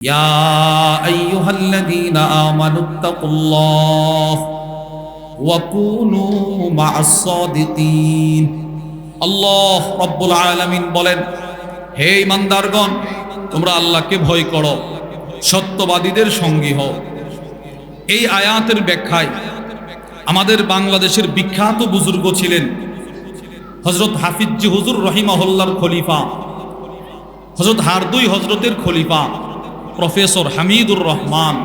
يا أيها الذين آمنوا اتقوا الله وكونوا مع الصادقين আল্লাহ রব্বুল আলামিন বলেন, হে ঈমানদারগণ, তোমরা আল্লাহকে ভয় করো, সত্যবাদীদের সঙ্গী হও। এই আয়াতের ব্যাখ্যায় আমাদের বাংলাদেশের বিখ্যাত বুজুর্গ ছিলেন হযরত হাফিজ হুজুর রহিমাহুল্লাহর খলিফা, হযরত হারদুই হযরতের খলিফা প্রফেসর হামিদুর রহমান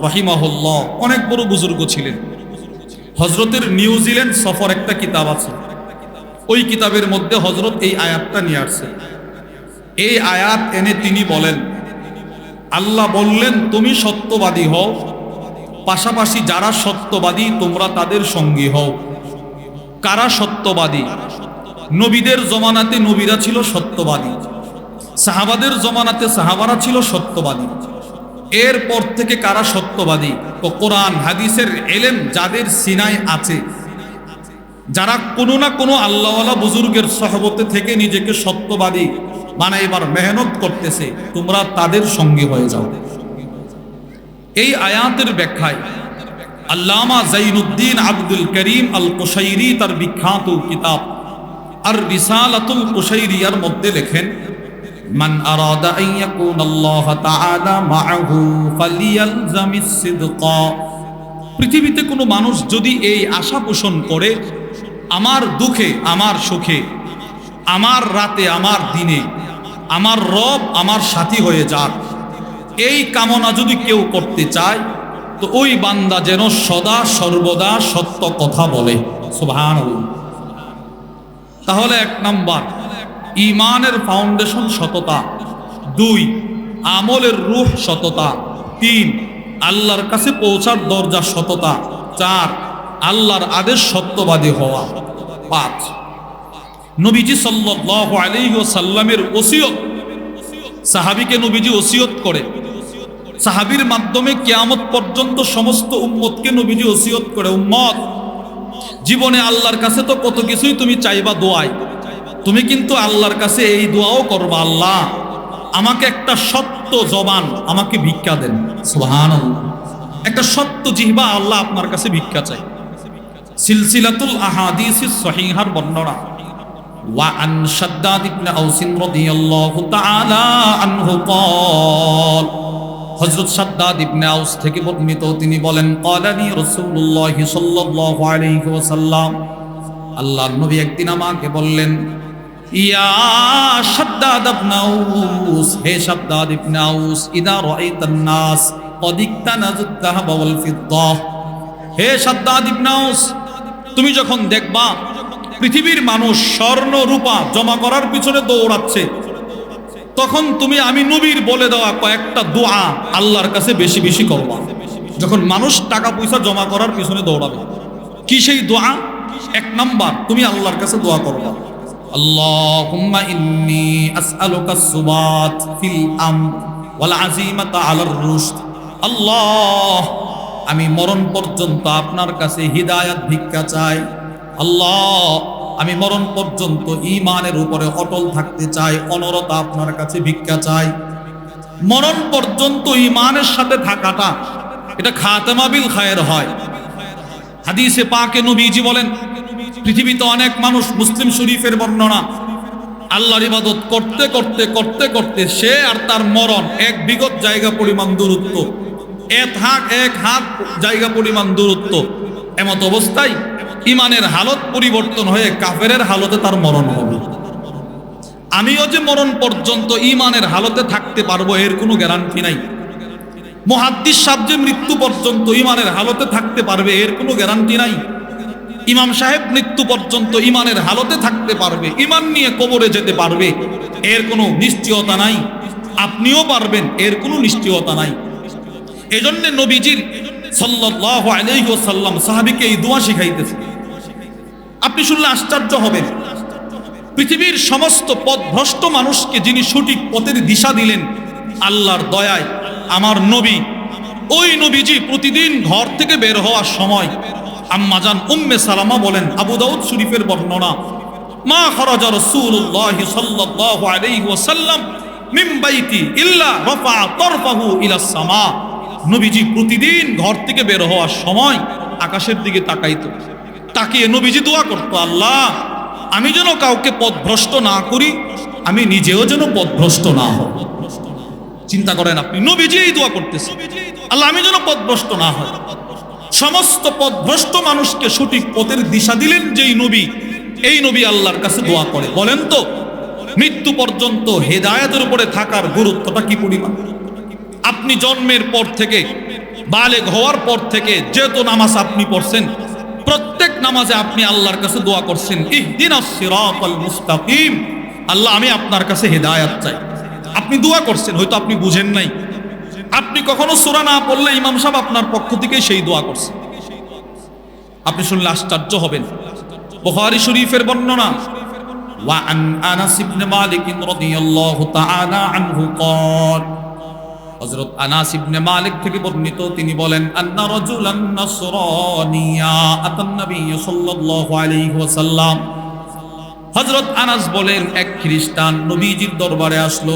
রহিমাহুল্লাহ। অনেক বড় বুজুর্গ ছিলেন। হযরতের নিউজিল্যান্ড সফর একটা কিতাব আছে, ওই কিতাবের মধ্যে হযরত এই আয়াতটা নিয়ে আসছে। এই আয়াত এনে তিনি বলেন, আল্লাহ বললেন তুমি সত্যবাদী হও, পাশাপাশি যারা সত্যবাদী তোমরা তাদের সঙ্গী হও। কারা সত্যবাদী? নবীদের জমানাতে নবীরা ছিল সত্যবাদী, সাহাবাদের জমানাতে সাহাবারা ছিল সত্যবাদী। এরপর থেকে কারা সত্যবাদী? তো কোরআন হাদিসের এলেম যাদের সিনায় আছে, যারা কোনো না কোনো আল্লাহওয়ালা বুজুর্গের সহবতে থেকে নিজেকে সত্যবাদী বানাইবার মেহনত করতেছে, তোমরা তাদের সঙ্গী হয়ে যাও। এই আয়াতের ব্যাখ্যায় আল্লামা জাইনুদ্দিন আব্দুল করিম আল কুশাইরি তার বিখ্যাত কিতাব আর রিসালাতুল কুশাইরিয়ার মধ্যে লেখেন, মান আরাদা আন ইয়াকুনা আল্লাহ তাআলা মাআহু ফালিয়ালজামিস সিদকা। পৃথিবীতে কোনো মানুষ যদি এই আশা পোষণ করে, আমার দুঃখে আমার সুখে, আমার রাতে আমার দিনে আমার রব আমার সাথী হয়ে যাক, এই কামনা যদি কেউ করতে চায়, তো ওই বান্দা যেন সদা সর্বদা সত্য কথা বলে। সুবহানাল্লাহ। তাহলে এক নাম্বার, ঈমানের ফাউন্ডেশন সততা। 2, আমলের রূহ সততা। 3, আল্লাহর কাছে পৌঁছার দরজা সততা। 4, আল্লাহর আদেশ সত্যবাদী হওয়া। 5, নবীজি সাল্লাল্লাহু আলাইহি ওয়াসাল্লামের ওসিয়ত। সাহাবীকে নবীজি ওসিয়ত করে, সাহাবীর মাধ্যমে কিয়ামত পর্যন্ত সমস্ত উম্মতকে নবীজি ওসিয়ত করে, উম্মত জীবনে আল্লাহর কাছে তো কত কিছুই তুমি চাইবা দোয়ায়, তুমি কিন্তু আল্লাহর কাছে এই দোয়াও করবা, আল্লাহ আমাকে একটা সত্য জবান আমাকে ভিক্ষা দেন। সুবহানাল্লাহ। একটা সত্য জিহ্বা আল্লাহ আপনার কাছে ভিক্ষা চাই। সিলসিলাতুল আহাদিসিস সহিহার বর্ণনা, ওয়া আন শাদ্দাদ ইবনে আউস রাদিয়াল্লাহু তাআলা আনহু قال, হযরত শাদ্দাদ ইবনে আউস থেকে বর্ণিত, তিনি বলেন, ক্বালানি রাসূলুল্লাহ সাল্লাল্লাহু আলাইহি ওয়াসাল্লাম, আল্লাহর নবী একদিন আমাকে বললেন, ইয়া শাদ্দাদ ইবনে আউস, হে শাদ্দাদ ইবনে আউস, ইদা রাআইতান নাস ক্বাদ ইকতানাজুদ যাহাব ওয়াল ফিদ্দা। হে শাদ্দাদ ইবনে আউস, তুমি যখন দেখবা পৃথিবীর মানুষ স্বর্ণ রূপা জমা করার পিছনে দৌড়াচ্ছে, তখন তুমি আমি নবীর বলে দেওয়া কয়েকটা দোয়া আল্লাহর কাছে বেশি বেশি করবা। যখন মানুষ টাকা পয়সা জমা করার পিছনে দৌড়াবে, কি সেই দোয়া? 1 নাম্বার, তুমি আল্লাহর কাছে দোয়া করবা, আল্লাহুম্মা ইন্নী আসআলুকা সুবাত ফিল আমর ওয়াল আযীমাতা আলার রুশদ। আল্লাহ, আমি মরণ পর্যন্ত আপনার কাছে হিদায়াত ভিক্ষা চাই। আল্লাহ, আমি মরণ পর্যন্ত ঈমানের উপরে অটল থাকতে চাই, অনরত আপনার কাছে ভিক্ষা চাই। মরণ পর্যন্ত ঈমানের সাথে থাকাটা, এটা খাতেমা বিল খায়ের হয়। হাদিসে পাকে নবীজি বলেন, পৃথিবীতে অনেক মানুষ, মুসলিম শরীফের বর্ণনা, আল্লাহর ইবাদত করতে করতে করতে করতে সে আর তার মরণ 1 বিঘত জায়গা পরিমাণ দূরত্ব, এক হাত জায়গা পরিমাণ দূরত্ব। এমত অবস্থায় ইমানের হালত পরিবর্তন হয়ে কাফেরের হালতে তার মরণ হবে। আমিও যে মরণ পর্যন্ত ইমানের হালতে থাকতে পারবো এর কোনো গ্যারান্টি নাই। মুহাদ্দিস সাহেব যে মৃত্যু পর্যন্ত ইমানের হালতে থাকতে পারবে এর কোনো গ্যারান্টি নাই। ইমাম সাহেব মৃত্যু পর্যন্ত ইমানের হালতে থাকতে পারবে, ইমান নিয়ে কবরে যেতে পারবে, এর কোনো নিশ্চয়তা নাই। আপনিও পারবেন, এর কোনো নিশ্চয়তা নাই। এজন্য নবীজির সাল্লাল্লাহু আলাইহি ওয়াসাল্লাম সাহাবীকে এই দোয়া শিখাইতেছে। আপনি শুনলে আশ্চর্য হবেন, পৃথিবীর সমস্ত পথভ্রষ্ট মানুষকে যিনি সঠিক পথের দিশা দিলেন আল্লাহর দয়ায়, আমার নবী, ওই নবীজি প্রতিদিন ঘর থেকে বের হওয়ার সময় আম্মাজান উম্মে সালামা বলেন, আবু দাউদ শরীফের বর্ণনা, মা খরাজা রাসূলুল্লাহ সাল্লাল্লাহু আলাইহি ওয়াসাল্লাম মিন বাইতি ইল্লা রাফা তারফাহু ইলা সামা। নবীজি প্রতিদিন ঘর থেকে বের হওয়ার সময় আকাশের দিকে তাকাইতো, তাকিয়ে নবীজি দোয়া করতো, আল্লাহ আমি যেন কাউকে পথভ্রষ্ট না করি, আমি নিজেও যেন পথভ্রষ্ট না হই। চিন্তা করেন আপনি, নবীজি এই দোয়া করতেছে, আল্লাহ আমি যেন পথভ্রষ্ট না হই। সমস্ত পথভ্রষ্ট মানুষকে সঠিক পথের দিশা দিলেন যেই নবী, এই নবী আল্লাহর কাছে দোয়া করে। বলেন তো মৃত্যু পর্যন্ত হেদায়েতের উপরে থাকার গুরুত্বটা কি পরিমাণ। আপনি জন্মের পর থেকে বালেগ হওয়ার পর থেকে যত নামাজ আপনি পড়ছেন, প্রত্যেক নামাজে আপনি আল্লাহর কাছে দোয়া করছেন, ইহদিনাস সিরাতাল মুস্তাকিম, আল্লাহ আমি আপনার কাছে হেদায়েত চাই। আপনি দোয়া করছেন, হয়তো আপনি বুঝেন নাই। আপনি কখনো সূরা না পড়লে ইমাম সাহেব আপনার পক্ষ থেকে সেই দোয়া করছেন, আপনি শুনলে আশ্চর্য হবেন। বুখারী শরীফের বর্ণনা, ওয়া আন আনাস ইবনে মালিক রাদিয়াল্লাহু তাআলা আনহু قال, হযরত আনাস ইবনে মালিক থেকে বর্ণিত, তিনি বলেন, আন্না রাজুলান নাসরানিয়া আতান নবী সাল্লাল্লাহু আলাইহি ওয়াসাল্লাম। হযরত আনাস বলেন, এক খ্রিস্টান নবীজির দরবারে আসলো,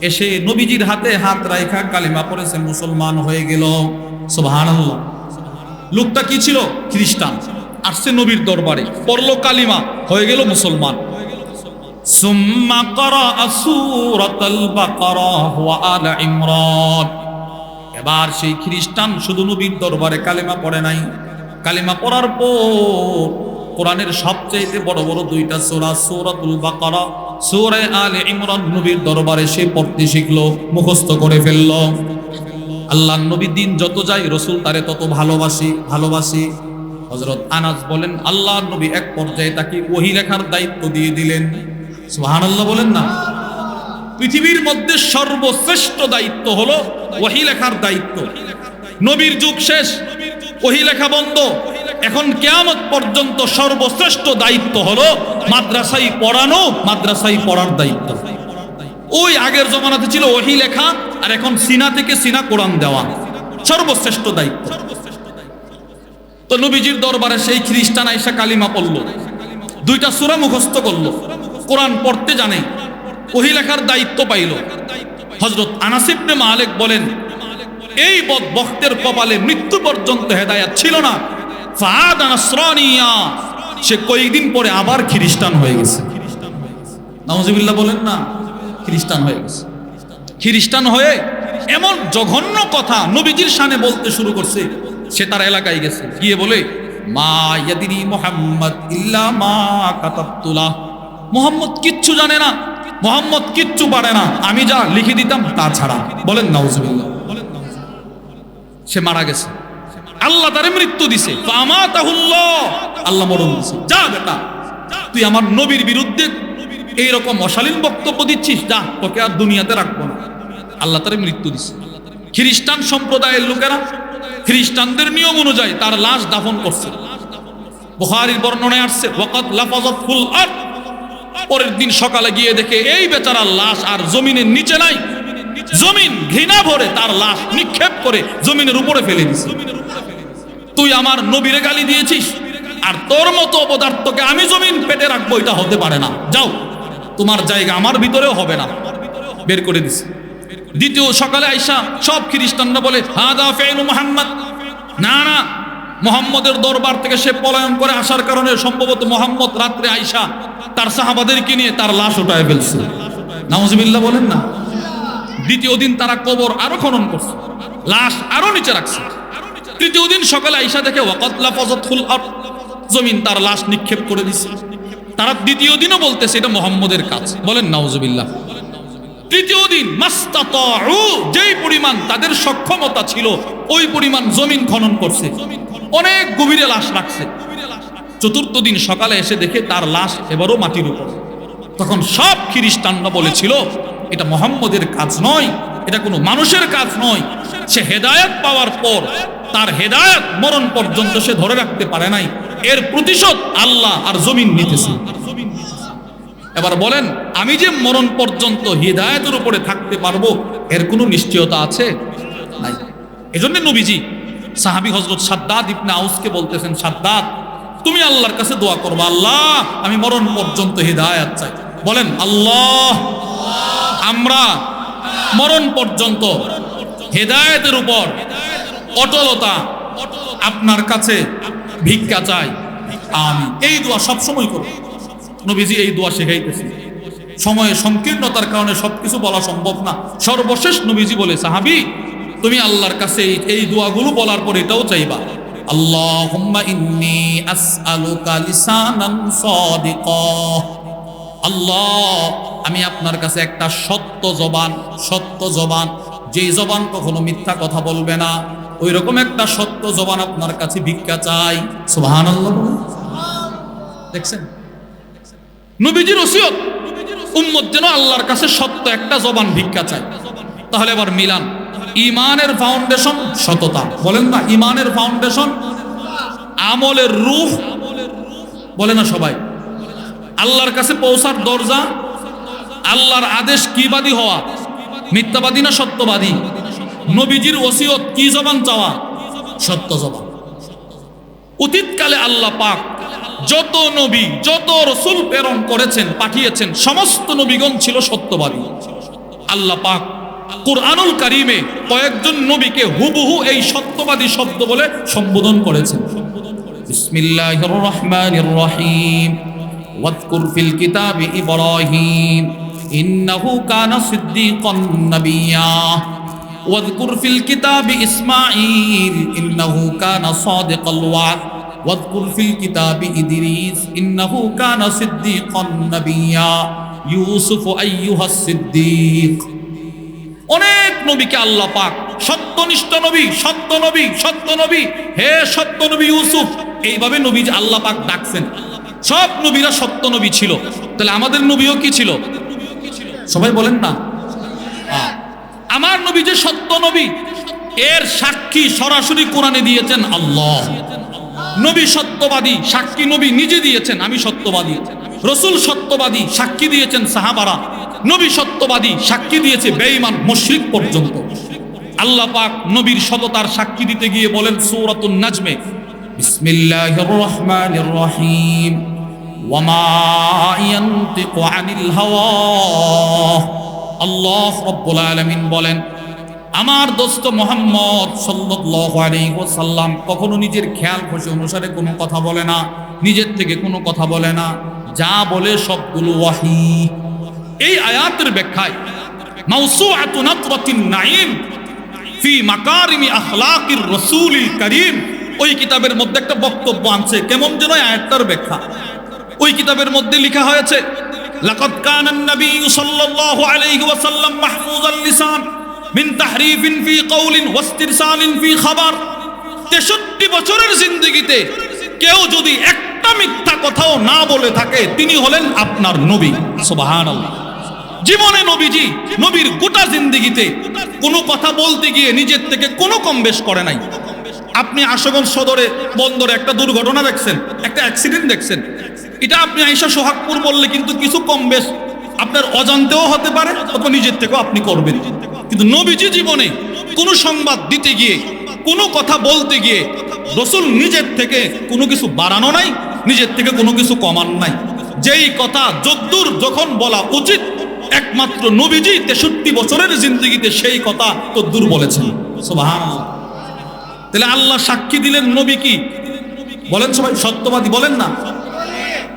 এসে নবীজির হাতে হাত রাখা কালিমা পড়েছে, মুসলমান হয়ে গেল। সুবহানাল্লাহ। লোকটা কি ছিল? খ্রিস্টান, আসছে নবীর দরবারে, পড়লো কালিমা, হয়ে গেল মুসলমান। সুম্মা ক্বারাআ সূরাতাল বাকারা ওয়া আলা ইমরান। এবার সেই খ্রিস্টান শুধু নবীর দরবারে কালিমা পড়ে নাই, কালিমা পড়ার পর কোরআনের সবচেয়ে বড় বড় দুইটা সূরা, সূরাতুল বাকারা, সূরা আলে ইমরান নবীর দরবারে সে পড়তে শিখলো, মুখস্থ করে ফেললো। আল্লাহর নবী দিন যত যায় রাসূল তারে তত ভালোবাসি। হযরত আনাস বলেন, আল্লাহর নবী এক পর্যায়ে তাকে ওহী লেখার দায়িত্ব দিয়ে দিলেন। সুবহানাল্লাহ বলেন না। পৃথিবীর মধ্যে সর্বশ্রেষ্ঠ দায়িত্ব হলো ওহী লেখার দায়িত্ব। নবীর যুগ শেষ, ওহী লেখা বন্ধ, এখন কিয়ামত পর্যন্ত সর্বশ্রেষ্ঠ দায়িত্ব হলো মাদ্রাসায় পড়ানো, মাদ্রাসায় পড়ার দায়িত্ব। ওই আগের জমানাতে ছিল ওহী লেখা, আর এখন সিনা থেকে সিনা কোরআন দেওয়া, সর্বশ্রেষ্ঠ দায়িত্ব। তো নবীজির দরবারে সেই খ্রিস্টান আইসা কালিমা পড়লো, দুইটা সূরা মুখস্থ করলো, কোরআন পড়তে জানে, ওহী লেখার দায়িত্ব পাইল। হযরত আনাস ইবনে মালিক বলেন, এই বদবখতের কপালে মৃত্যু পর্যন্ত হেদায়েত ছিল না। ফাআদা নাসরানিয়া, সে কয়েকদিন পরে আবার খ্রিস্টান হয়ে গেছে। নাউজুবিল্লাহ বলেন না। খ্রিস্টান হয়ে গেছে। খ্রিস্টান হয়ে এমন জঘন্য কথা নবীজির শানে বলতে শুরু করছে, সে তার এলাকায় গেছে, গিয়ে বলে, মা ইয়াদিনি মুহাম্মদ ইল্লা মা কাতাবতুলাহ, মুহাম্মদ কিচ্ছু জানে না, মুহাম্মদ কিচ্ছু পারে না, আমি যা লিখে দিতাম তা ছাড়া। বলেন নাউজুবিল্লাহ। সে মারা গেছে, আল্লাহ তারে মৃত্যু দিছে। ফামাতাহুল্লাহ, আল্লাহ মরণ দিছে। যা বেটা, তুই আমার নবীর বিরুদ্ধে এইরকম অশালীন বক্তব্য দিচ্ছিস, যা, তোকে আর দুনিয়াতে রাখবো না। আল্লাহ তারে মৃত্যু দিছে। খ্রিস্টান সম্প্রদায়ের লোকেরা খ্রিস্টানদের নিয়ম অনুযায়ী তার লাশ দাফন করছে। বুখারীর বর্ণনায় আসছে, ওয়াকাদ লাফাযাতুল আরদ, পরের দিন সকালে গিয়ে দেখে এই বেচারার লাশ আর জমিনের নিচে নাই, জমিন ঘৃণা ভরে তার লাশ নিক্ষেপ করে জমিনের উপরে ফেলে দিছে। তুই আমার নবীরে গালি দিয়েছিস, আর তোর মতো অপদার্থকে আমি জমিন পেটে রাখবো, এটা হতে পারে না, যাও, তোমার জায়গা আমার ভিতরেও হবে না, বের করে দিছে। দ্বিতীয় সকালে আইসা সব খ্রিস্টানরা বলে, হাদা ফি'লু মুহাম্মদ, না না, মুহাম্মদের দরবার থেকে সে পলায়ন করে আসার কারণে সম্ভবত মুহাম্মদ রাত্রে আইসা তার সাহাবাদেরকে নিয়ে তার লাশ উঠায় ফেলছে। নাউজুবিল্লাহ বলেন না। দ্বিতীয় দিন তারা কবর আরো খনন করছে, লাশ আরো নিচে রাখছে। তৃতীয় দিন সকালে আইসা দেখে ওয়াকাদ লাফাযাতুল আরদ, জমিন তার লাশ নিক্ষেপ করে দিছে। তারা দ্বিতীয় দিনও বলতেছে এটা মুহাম্মদের কাজ। বলেন নাউজুবিল্লাহ। তৃতীয় দিন মাস্তাতাউ, যেই পরিমাণ তাদের সক্ষমতা ছিল ওই পরিমাণ জমিন খনন করছে, অনেক গভীরে লাশ রাখছে। চতুর্থ দিন সকালে এসে দেখে তার লাশ এবারও মাটির উপর। তখন সব খ্রিস্টানরা বলেছিল এটা মুহাম্মদের কাজ নয়, এটা কোনো মানুষের কাজ নয়। সে হেদায়েত পাওয়ার পর তার হেদায়েত মরণ পর্যন্ত সে ধরে রাখতে পারে নাই, এর প্রতিশোধ আল্লাহ আর জমিন নিতেছে। এবার বলেন, আমি যে মরণ পর্যন্ত হিদায়াতের উপরে থাকতে পারবো এর কোনো নিশ্চয়তা আছে? নাই। এজন্য নবীজি সাহাবী হযরত শাদ্দাদ ইবনে আউসকে বলতেছেন, শাদ্দাদ তুমি আল্লাহর কাছে দোয়া করবা, আল্লাহ আমি মরণ পর্যন্ত হিদায়াত চাই। বলেন আল্লাহ আমরা মরণ পর্যন্ত হেদায়েতের উপর অটলতা আপনার কাছে ভিক্ষা চাই। আমি এই দোয়া সবসময় করি, নবীজি এই দোয়া শেখাইতেছি। সময়ের সংকীর্ণতার কারণে সবকিছু বলা সম্ভব না। সর্বশেষ নবীজি বলে, সাহাবী তুমি আল্লাহর কাছে এই দোয়াগুলো বলার পর এটাও চাইবা, আল্লাহুম্মা ইন্নী আসআলুকা লিসানান সাদিকা। আল্লাহ আমি আপনার কাছে একটা সত্য জবান, যেই জবান কখনো মিথ্যা কথা বলবে না, ওই রকম একটা সত্য জবান আপনার কাছে ভিক্ষা চাই। সুবহানাল্লাহ। দেখছেন নবীজির ওসিয়ত, উম্মত যেন আল্লাহর কাছে সত্য একটা জবান ভিক্ষা চায়। তাহলে এবার মিলান, ঈমানের ফাউন্ডেশন সততা, বলেন না ঈমানের ফাউন্ডেশন, আমলের রূহ, বলে না সবাই। আল্লাহর কাছে পৌঁছার দরজা, আল্লাহর আদেশ কিবাদী হওয়া, মিথ্যাবাদী না সত্যবাদী। নবীজির ওসিয়ত কি জবান চাওয়া? সত্য জবান। অতীতকালে আল্লাহ পাক যত নবী যত রসুল প্রেরণ করেছেন পাঠিয়েছেন, সমস্ত নবীগণ ছিল সত্যবাদী। আল্লাহ পাক কুরআনুল কারীমে কয়েকজন নবীকে হুবহু এই সত্যবাদী শব্দ বলে সম্বোধন করেছেন। বিসমিল্লাহির রহমানির রহিম, ওয়াযকুর ফিল কিতাবি ইব্রাহিম ইন্নাহু কানা সিদ্দীকান নাবিয়্যা, ওয়াযকুর ফিল কিতাবি ইসমাঈল ইন্নাহু কানা সাদিকাল ওয়া'দ, ওয়াযকুর ফিল কিতাবি ইদরিস ইন্নাহু কানা সিদ্দীকান নাবিয়্যা, ইউসুফ আইয়ুহাস সিদ্দীক। অনেক নবীকে আল্লাহ পাক সত্যনিষ্ঠ নবী, সত্য নবী, সত্য নবী, হে সত্য নবী ইউসুফ, এইভাবে নবী আল্লাহ পাক ডাকছেন। সব নবীরা সত্য নবী ছিল। তাহলে আমাদের নবীও কি ছিল? সবাই বলেন না। আমার নবী যে সত্য নবী, এর সাক্ষী সরাসরি কোরআনে দিয়েছেন আল্লাহ। নবী সত্যবাদী, সাক্ষী নবী নিজে দিয়েছেন, আমি সত্যবাদী। রসুল সত্যবাদী, সাক্ষী দিয়েছেন সাহাবারা। নবী সত্যবাদী, সাক্ষী দিয়েছে বেঈমান মুশরিক পর্যন্ত। আল্লাহ পাক নবীর সততার সাক্ষী দিতে গিয়ে বলেন সূরাতুন নাজমে, বিসমিল্লাহির রহমানির রহিম, ওয়া মা ইয়ানতিকু আনিল হাওয়া। আল্লাহ রাব্বুল আলামিন বলেন, আমার দোস্ত মুহাম্মদ সাল্লাল্লাহু আলাইহি ওয়াসাল্লাম কখনো নিজের খেয়াল খুশি অনুসারে কোনো কথা বলে না, নিজের থেকে কোনো কথা বলে না, যা বলে সবগুলো ওয়াহী। এই আয়াতের ব্যাখ্যায় মাওসুআতু নাতরাতিন নাঈম ফি মাকারিমি আখলাকির রাসূলিল কারীম, ওই কিতাবের মধ্যে একটা বক্তব্য আনছে। কেমন যেন আয়াতটার ব্যাখ্যা, ওই কিতাবের মধ্যে লেখা হয়েছে, লাকাদ কানান নাবিয়্যু সাল্লাল্লাহু আলাইহি ওয়াসাল্লাম মাহফুজাল লিসান মিন তাহরিফিন ফি কওলিন ওয়াস্তিরসালিন ফি খাবার। 63 বছরের জিন্দেগিতে কেউ যদি একটা মিথ্যা কথাও না বলে থাকে, তিনি হলেন আপনার নবী। সুবহানাল্লাহ। জীবনে নবীজি নবীর গোটা জিন্দেগিতে কোনো কথা বলতে গিয়ে নিজের থেকে কোনো কম বেশ করে নাই। আপনি আশুগঞ্জ সদরে বন্দরে একটা দুর্ঘটনা দেখছেন, একটা অ্যাক্সিডেন্ট দেখছেন, এটা আপনি আয়েশা সোহাগপুর বললে কিন্তু কিছু কম বেশ আপনার অজান্তেও হতে পারে, অথবা নিজের থেকেও আপনি করবেন। কিন্তু নবীজি জীবনে কোনো সংবাদ দিতে গিয়ে, কোনো কথা বলতে গিয়ে রাসূল নিজের থেকে কোনো কিছু বাড়ানো নাই, নিজের থেকে কোনো কিছু কমান নাই। যেই কথা যদ্দূর যখন বলা উচিত, একমাত্র নবীজি 63 বছরের জিন্দেগিতে সেই কথা তদ্দূর বলেছেন। সুবহানাল্লাহ। তাহলে আল্লাহ সাক্ষী দিলেন নবী কি বলেন? সবাই সত্যবাদী বলেন না।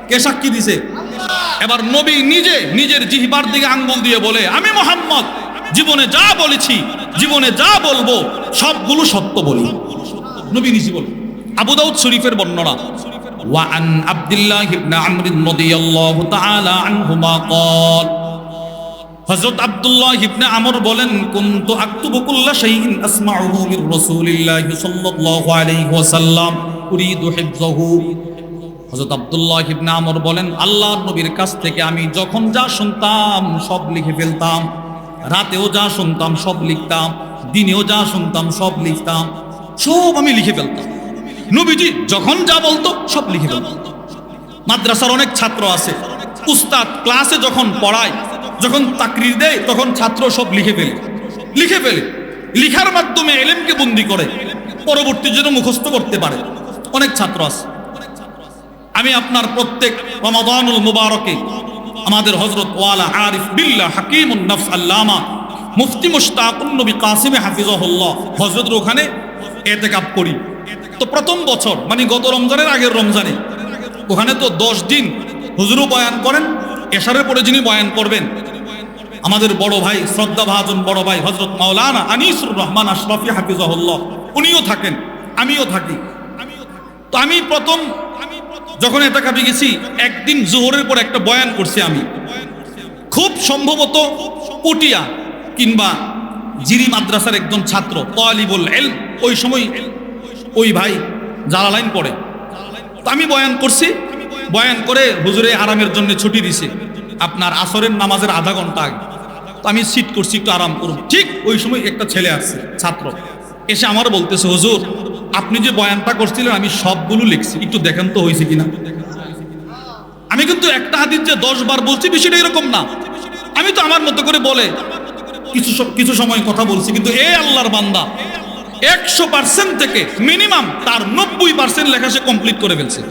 কে সাক্ষী দিছে? এবার নবী নিজে নিজের জিহ্বার দিকে আঙ্গুল দিয়ে বলে, আমি মুহাম্মদ জীবনে যা বলেছি, জীবনে যা বলবো সবগুলো সত্য বলি। নবী নিজে বলে। আবু দাউদ শরীফের বর্ণনা, ওয়া আন আব্দুল্লাহ ইবনে আমর রাদিয়াল্লাহু তাআলা আনহুমা ক্বাল, হযরত আব্দুল্লাহ ইবনে আমর বলেন, কুনতু আকতুবু কুল্লা শাইইন আসমাউহু মির রাসূলিল্লাহি সাল্লাল্লাহু আলাইহি ওয়াসাল্লাম উরিদু হিফযাহু। হযরত আব্দুল্লাহ ইবনে আমর বলেন, আল্লাহর নবীর কাছ থেকে আমি যখন যা শুনতাম সব লিখে ফেলতাম। রাতেও যা শুনতাম সব লিখতাম, দিনেও যা শুনতাম সব লিখতাম, সব আমি লিখে ফেলতাম। নবীজি যখন যা বলতো সব লিখে ফেলতাম। মাদ্রাসার অনেক ছাত্র আছে, উস্তাদ ক্লাসে যখন পড়ায়, যখন তাকরির দেয়, তখন ছাত্র সব লিখে ফেলে। লিখার মাধ্যমে ইলমকে বন্দী করে, পরবর্তী জন্য মুখস্থ করতে পারে। অনেক ছাত্র আছে। আমি আপনার প্রত্যেক রমাদানুল মুবারকে আমাদের হযরত ওয়ালা আরিফ বিল্লাহ হাকিমুন নফস আল্লামা মুফতি মুশতাকুন নবী কাসিম হাফিজাহুল্লাহ হযরতের ওখানে ইতিকাফ করি। তো প্রথম বছর মানে গত রমজানের আগের রমজানে ওখানে তো 10 দিন হুজুরও বয়ান করেন, এশারের পরে যিনি বয়ান করবেন আমাদের বড় ভাই শ্রদ্ধাভাজন বড় ভাই হযরত মাওলানা আনিসুর রহমান আশরাফি হাফিজাহুল্লাহ উনিও থাকেন, আমিও থাকি। তো আমি প্রথম যখন ইতিকাফে গেছি একদিন জোহরের পর একটা বয়ান করছি আমি, খুব সম্ভবত পটিয়া কিংবা জিরি মাদ্রাসার একজন ছাত্র তালিবুল ইলম, ওই সময় ওই ভাই জালালাইন পড়ে। তো আমি বয়ান করছি, বয়ান করে হুজুরে আরামের জন্য ছুটি দিছে আপনার আসরের নামাজের আধা ঘন্টা আগে। তো আমি সিট করছি একটু আরাম করব, ঠিক ওই সময় একটা ছেলে আসছে ছাত্র, এসে আমার বলতেছে হুজুর আপনি যে বয়ানটা করছিলেন আমি সবগুলো লিখছি, একটু দেখেন তো হয়েছে কিনা। আমি কিন্তু একটা হাদিস যে 10 বার বলছি বিষয়টা এরকম না, আমি তো আমার মতো করে বলে কিছু সময় কথা বলছি, কিন্তু এ আল্লাহর বান্দা 100% থেকে মিনিমাম তার 90% লেখা সে কমপ্লিট করে ফেলছে।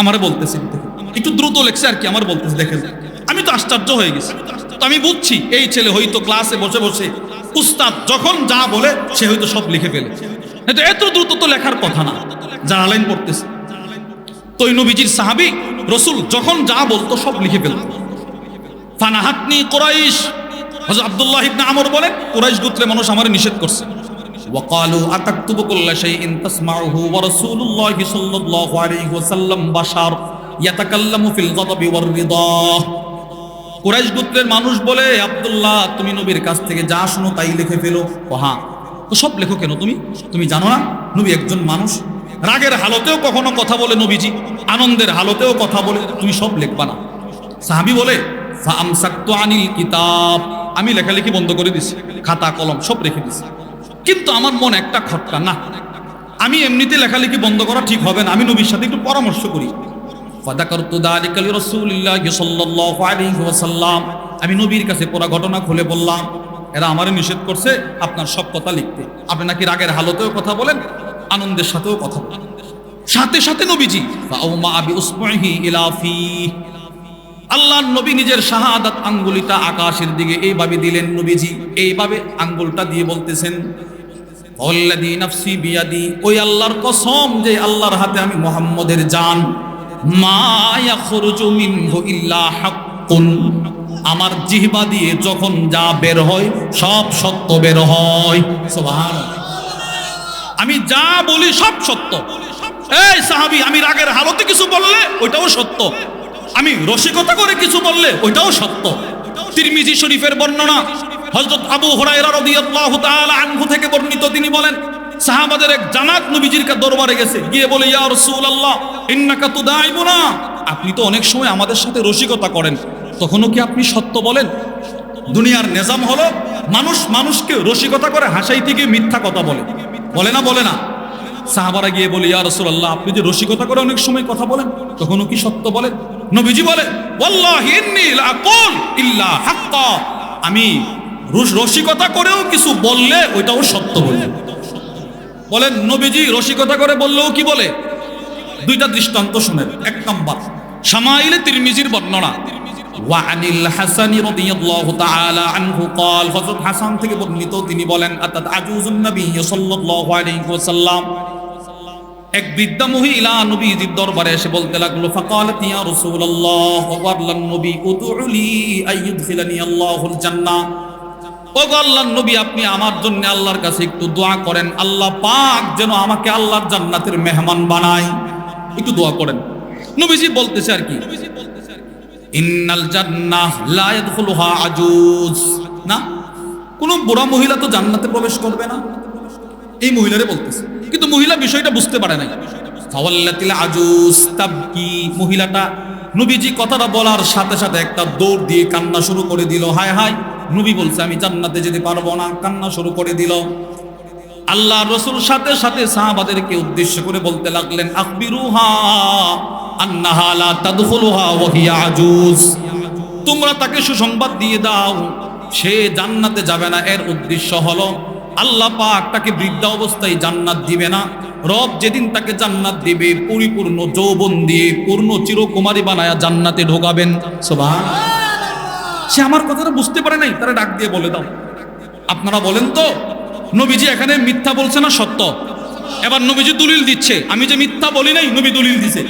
আমারে বলতেছে একটু দ্রুত লেখছে আর কি, আমার বলতেছে দেখেন। আমি তো আশ্চর্য হয়ে গেছি। তো আমি বুঝছি এই ছেলে হয়তো ক্লাসে বসে বসে উস্তাদ যখন যা বলে সে হয়তো সব লিখে ফেলে, এত দ্রুত তো লেখার কথা না, যারা লাইন পড়তেছে। তো ওই নবীজির সাহাবী রসুল যখন যা বলতো সব লিখে ফেলত। ফানাহাতনি কুরাইশ, হযরত আব্দুল্লাহ ইবনে আমর বলেন কুরাইশ গোত্রের মানুষ আমারে নিষেধ করছে। ওয়াকালু আতাকতুবু কুল্লা শাইইন তাসমাউহু ওয়া রাসূলুল্লাহি সাল্লাল্লাহু আলাইহি ওয়াসাল্লাম বাশার ইয়াতাকাল্লামু ফিল গাদাবি ওয়ার রিদা। কুরাইশ গোত্রের মানুষ বলে আব্দুল্লাহ তুমি নবীর কাছ থেকে যা শুনো তাই লিখে ফেলো। ও হ্যাঁ, তো সব লেখো কেন তুমি জানো না নবী একজন মানুষ, রাগের হালতেও কখনো কথা বলে নবীজি, আনন্দের হালতেও কথা বলে, তুমি সব লিখবা না। সাহাবী বলে ফাআমসাকতু আনিল কিতাব, আমি লেখালেখি বন্ধ করে দিছি, খাতা কলম সব রেখে দিছি। কিন্তু আমার মন একটা খটকা, না আমি এমনিতে লেখালেখি বন্ধ করা ঠিক হবে না, আমি নবীর সাথে একটু পরামর্শ করি। ফাযাকারতু যালিকা লিরাসূলিল্লাহি সাল্লাল্লাহু আলাইহি ওয়াসাল্লাম, আমি নবীর কাছে পুরো ঘটনা খুলে বললাম, এরা আমারে নিষেধ করছে আপনার সব কথা লিখতে, আপনি নাকি রাগের হালতেও কথা বলেন, আনন্দের সাথেও কথা বলেন। সাথে সাথে নবীজি ফাউমা বি উসবুহি ইলা ফি, আল্লাহর নবী নিজের শাহাদাত আঙ্গুলটা আকাশের দিকে এইভাবে দিলেন, নবীজি এইভাবে আঙ্গুলটা দিয়ে বলতেছেন ওয়াল্লাযী নাফসি বিয়াদি, ওই আল্লাহর কসম যে আল্লাহর হাতে আমি মুহাম্মদের জান, মা ইয়াখরুজু মিনহু ইল্লা হাক্কুন, আমার জিহ্বা দিয়ে যখন যা বের হয় সব সত্য বের হয়। সুবহানাল্লাহ, আমি যা বলি সব সত্য। এই সাহাবী, আমি রাগের হালতে কিছু বললে ওইটাও সত্য, আমি রসিকতা করে কিছু বললে ওইটাও সত্য। তিরমিজি শরীফের বর্ণনা হযরত আবু হুরায়রা রাদিয়াল্লাহু তাআলা আনহু থেকে বর্ণিত, তিনি বলেন সাহাবাদের এক জামাত নবীজির দরবারে গেছে, গিয়ে বলে ইয়া রাসূলুল্লাহ ইন্নাকা তুদাইবুনা, আপনি তো অনেক সময় আমাদের সাথে রসিকতা করেন, তখনও কি আপনি সত্য বলেন? দুনিয়ার নিজাম হলো মানুষ মানুষকে রসিকতা করে হাসাই থেকে মিথ্যা কথা বলে না। সাহাবারা গিয়ে বলে ইয়া রাসূলুল্লাহ আপনি যে রসিকতা করে অনেক সময় কথা বলেন, তখনও কি সত্য বলেন? নবীজি বলে ওয়াল্লাহি ইন্নী লা আকুল ইল্লা হাক্কা, আমি রসিকতা করেও কিছু বললে ওইটাও সত্য বলেন। নবীজি রসিকতা করে বললেও কি বলে? দুইটা দৃষ্টান্ত শুনেন। এক নাম্বার শামাইলে তিরমিজির বর্ণনা, ওয়া আনিল হাসানি রাদিয়াল্লাহু তাআলা আনহু قال, হযরত হাসান থেকে বর্ণিত, তিনি বলেন আতাত আজুজুন নবী সাল্লাল্লাহু আলাইহি ওয়াসাল্লাম, এক বৃদ্ধা মহিলা নবীজির দরবারে এসে বলতে লাগলো ফাকালাত ইয়া রাসূলুল্লাহ ওয়া আল্লাহর নবী উদউলি আইয়ুদখিলানি আল্লাহুল জান্নাহ, ও আল্লাহর নবী আপনি আমার জন্য আল্লাহর কাছে একটু দোয়া করেন, আল্লাহ পাক যেন আমাকে আল্লাহর জান্নাতের মেহমান বানায়, একটু দোয়া করেন। নবীজি বলতেছে আর কি, ইন্নাল জান্নাহ লা ইয়াদখুলুহা আজুজ, না কোন বুড়া মহিলা তো জান্নাতে প্রবেশ করবে না, এই মহিলারে বলতেছে। কিন্তু মহিলা বিষয়টা বুঝতে পারে নাই। ফাওয়াল্লাতিল আজুজ তাবকি, মহিলাটা নবীজি কথাটা বলার সাথে সাথে একটা দৌড় দিয়ে কান্না শুরু করে দিল। হায় হায়, নবী বলছে আমি জান্নাতে যেতে পারবো না, কান্না শুরু করে দিল। আল্লাহ রাসূল সাথে সাথে সাহাবাদেরকে উদ্দেশ্য করে বলতে লাগলেন আখবিরুহা আন্নাহা লা তাদখুলুহা ওয়া হিয়া আজুজ, তোমরা তাকে সুসংবাদ দিয়ে দাও সে জান্নাতে যাবে না, এর উদ্দেশ্য হলো আল্লাহ পাক তাকে বৃদ্ধা অবস্থায় জান্নাত দিবে না। রব যেদিন তাকে জান্নাত দিবে পরিপূর্ণ যৌবন দিয়ে পূর্ণ চিরকুমারী বানায়া জান্নাতে ঢোকাবেন। সুবহানাল্লাহ। সে আমার কথাটা বুঝতে পারে নাই, তারা ডাক দিয়ে বলে দাও। আপনারা বলেন তো নবীজি এখানে মিথ্যা বলছে না সত্য? এবার নবীজি দলিল দিচ্ছে, আমি যে মিথ্যা বলি নাই, নবী দলিল দিছে।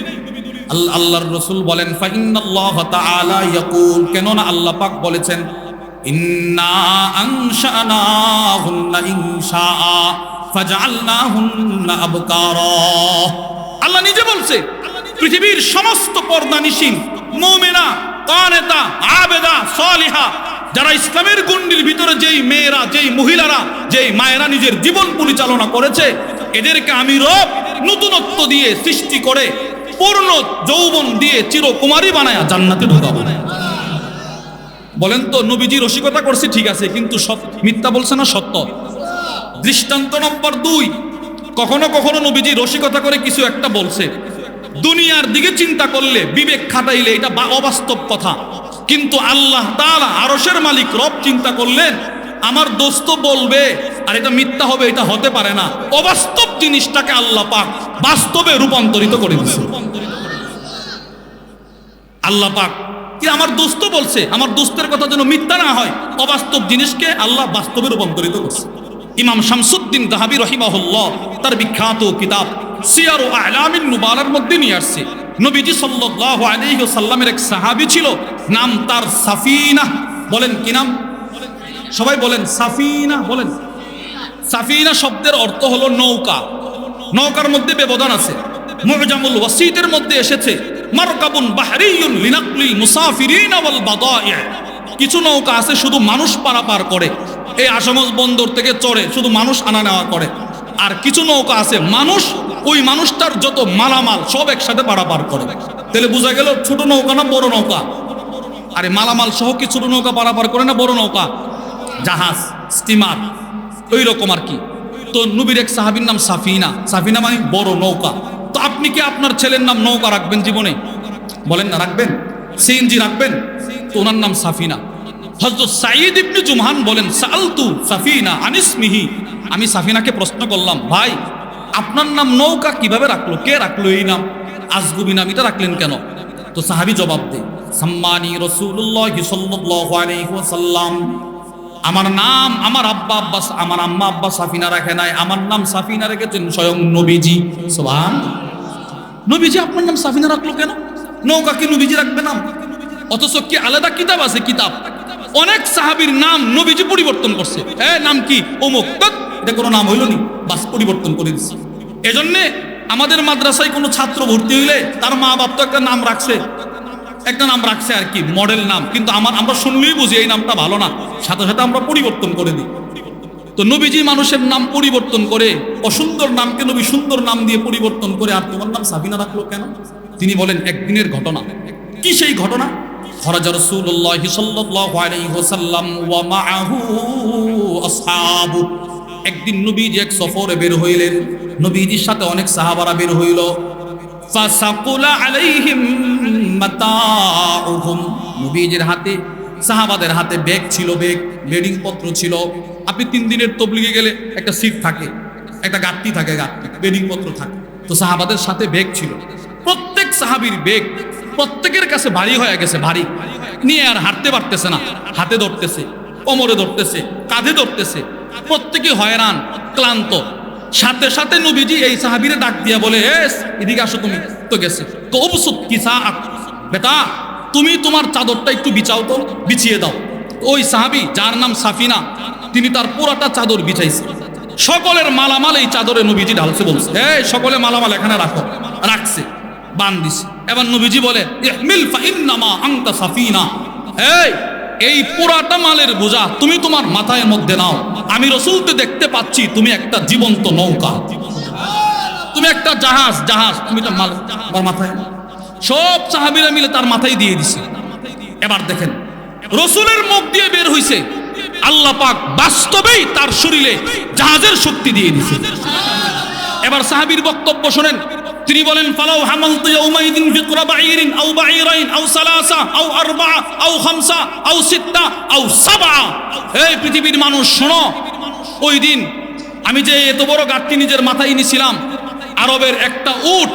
আল্লাহর রাসূল বলেন ফাইন্নাল্লাহ তাআলা ইয়াকুল, কেননা আল্লাহ পাক বলেছেন ইন্না আনশানাহুন্না ইনশাআ ফাজআলনাহুন্না আবকারা। আল্লাহ নিজে বলছে পৃথিবীর সমস্ত পর্দানিশীন মুমিনা কানেতা আবেদা সালিহা, যারা ইসলামের গণ্ডির ভিতরে যেই মেয়েরা, যেই মহিলারা, যেই মায়েরা নিজের জীবন পরিচালনা করেছে, এদেরকে আমি রব নতুনত্ব দিয়ে সৃষ্টি করে পূর্ণ যৌবন দিয়ে চিরকুমারী বানায়া জান্নাতে ঢোকাবো। বলেন তো নবীজি রসিকতা করছে ঠিক আছে, কিন্তু মিথ্যা বলছে না সত্য? দৃষ্টান্ত নম্বর 2, কখনো কখনো নবীজি রসিকতা করে কিছু একটা বলছে, দুনিয়ার দিকে চিন্তা করলে, বিবেক খাটাইলে এটা অবাস্তব কথা, কিন্তু আল্লাহ তাআলা আরশের মালিক রব চিন্তা করলেন আমার দোস্ত বলবে আর এটা মিথ্যা হবে, এটা হতে পারে না। অবাস্তব জিনিসটাকে আল্লাহ পাক বাস্তবে রূপান্তরিত করে দিয়েছে। আল্লাহ পাক কি আমার দোস্ত বলছে, আমার দোস্তের কথা যেন মিথ্যা না হয়, অবাস্তব জিনিসকে আল্লাহ বাস্তবে রূপান্তরিত করছে। ইমাম শামসুদ্দিন যাহাবী রাহিমাহুল্লাহ তার বিখ্যাত কিতাব সিয়ারু আ'লামিন নুবালার মধ্যে নিয়ে আসছে, নবীজি সাল্লাল্লাহু আলাইহি ওয়াসাল্লামের এক সাহাবী ছিল, নাম তার সাফিনা। বলেন কি নাম? সবাই বলেন সাফিনা। বলেন সাফিনা শব্দের অর্থ হলো নৌকা। নৌকার মধ্যে ব্যবধান আছে। মুজামুল ওয়াসিতের মধ্যে এসেছে মারকাবুন বাহরিয়ুন লিনাকলিল মুসাফিরিন ওয়াল বাদাই। কিছু নৌকা আছে শুধু মানুষ পারাপার করে, এই আসামজ বন্দর থেকে চড়ে শুধু মানুষ আনা নেওয়া করে। আর কিছু নৌকা আছে মানুষ, ওই মানুষটার যত মালামাল সব একসাথে পারাপার করে। তাহলে বোঝা গেল ছোট নৌকা না বড় নৌকা? আরে মালামাল সহ কি ছোট নৌকা পারাপার করে না বড় নৌকা? জাহাজ, স্টিমার, ওই রকম আর কি। তো নবীর এক সাহাবীর নাম সাফিনা। সাফিনা মানে বড় নৌকা। তো আপনি কি আপনার ছেলের নাম নৌকা রাখবেন জীবনে? বলেন না, রাখবেন? সিএনজি রাখবেন? তো ওনার নাম সাফিনা। হযরত সাঈদ ইবনে জুমহান বলেন সাআলতু সাফিনা আনিসমিহি, আমি সাফিনাকে প্রশ্ন করলাম, ভাই আপনার নাম নৌকা কিভাবে রাখলো, কে রাখলো এই নাম, আজগুবি নাম এটা রাখলেন কেন? তো সাহাবী জবাব দেয় সাম্মানি রাসূলুল্লাহ সাল্লাল্লাহু আলাইহি ওয়াসাল্লাম, আমার নাম আমার আব্বা আব্বাস, আমার আম্মা আব্বা সাফিনা রাখে নাই, আমার নাম সাফিনা রেখেছেন স্বয়ং নবীজি। সুবহানাল্লাহ। নবীজি আপনার নাম সাফিনা রাখলো কেন? নৌকা কি নবীজি রাখবে নাম? অথচ কি আলাদা কিতাব আছে, কিতাব অনেক সাহাবীর নাম নবীজি পরিবর্তন করছে। নাম কি অমুক, এটা কোনো নাম হইল নি, বাস পরিবর্তন করে দিচ্ছে। এজন্যে আমাদের মাদ্রাসায় কোনো ছাত্র ভর্তি হইলে তার মা বাপ তো একটা নাম রাখছে, একটা নাম রাখছে আর কি মডেল নাম, কিন্তু আমরা শুনলেই বুঝি এই নামটা ভালো না, সাথে সাথে আমরা পরিবর্তন করে দিই। তো নবীজি মানুষের নাম পরিবর্তন করে, অসুন্দর নামকে নবী সুন্দর নাম দিয়ে পরিবর্তন করে, আর তোমার নাম সাফিনা রাখলো কেন? তিনি বলেন একদিনের ঘটনা। কি সেই ঘটনা? খরাজা রাসূলুল্লাহ সাল্লাল্লাহু আলাইহি ওয়াসাল্লাম ওয়া মাআহু আসহাবু, একদিন নবীজি এক সফরে বের হইলেন, নবীজির সাথে অনেক সাহাবারা বের হইল। ফাসাকুলা আলাইহিম মাতাউহুম, নবীজির হাতে সাহাবাদের হাতে ব্যাগ ছিল, বেডিং পত্র ছিল। আপনি 3 দিনের তবলিগে গেলে একটা সিট থাকে, একটা গাঁটটি থাকে, গাঁটটি বেডিং পত্র থাকে। তো সাহাবাদের সাথে ব্যাগ ছিল, প্রত্যেক সাহাবীর ব্যাগ প্রত্যেকের কাছে ভারী হয়ে গেছে, ভারী নিয়ে আর হাঁটতে পারতেছে না, হাতে ধরতেছে, কোমরে ধরতেছে, কাঁধে ধরতেছে, প্রত্যেকে হয়রান ক্লান্ত। সাথে সাথে নবীজি এই সাহাবীরে ডাক দিয়া বলে, এদিকে আসো, তুমি তো গেছে বেটা, তুমি তোমার চাদরটা একটু বিছাও তো, বিছিয়ে দাও। ওই সাহাবী যার নাম সাফিনা, তিনি তার পুরাটা চাদর বিছাইছে, সকলের মালামাল এই চাদরে নবীজি ঢালছে, বলছে সকলে মালামাল এখানে রাখো, রাখছে, বান দিছে। এবার নবীজি বলে ইহমিল ফা ইন্নামা আনতা সাফিনা, এই পুরাটা মালের বোঝা তুমি তোমার মাথায় মধ্যে নাও, আমি রাসূল তো দেখতে পাচ্ছি তুমি একটা জীবন্ত নৌকা, তুমি একটা জাহাজ, তুমি তো মাল আমার মাথায়। সব সাহাবীরা মিলে তার মাথায় দিয়ে দিছে। এবার দেখেন রাসূলের মুখ দিয়ে বের হইছে, আল্লাহ পাক বাস্তবেই তার শরীরে জাহাজের শক্তি দিয়ে দিছে। এবার সাহাবীর বক্তব্য শুনেন, তিনি বলেন ফালাউ হামালতু ইয়াউমাইদিন ফিকরা বাঈরিন আও বাঈরাইন আও সালাসা আও আরবা আও খামসা আও সিত্তা আও সাবআ। এই পৃথিবীর মানুষ শোনো, ওই দিন আমি যে এত বড় গাঁটটি নিজের মাথায় নিছিলাম, আরবের একটা উট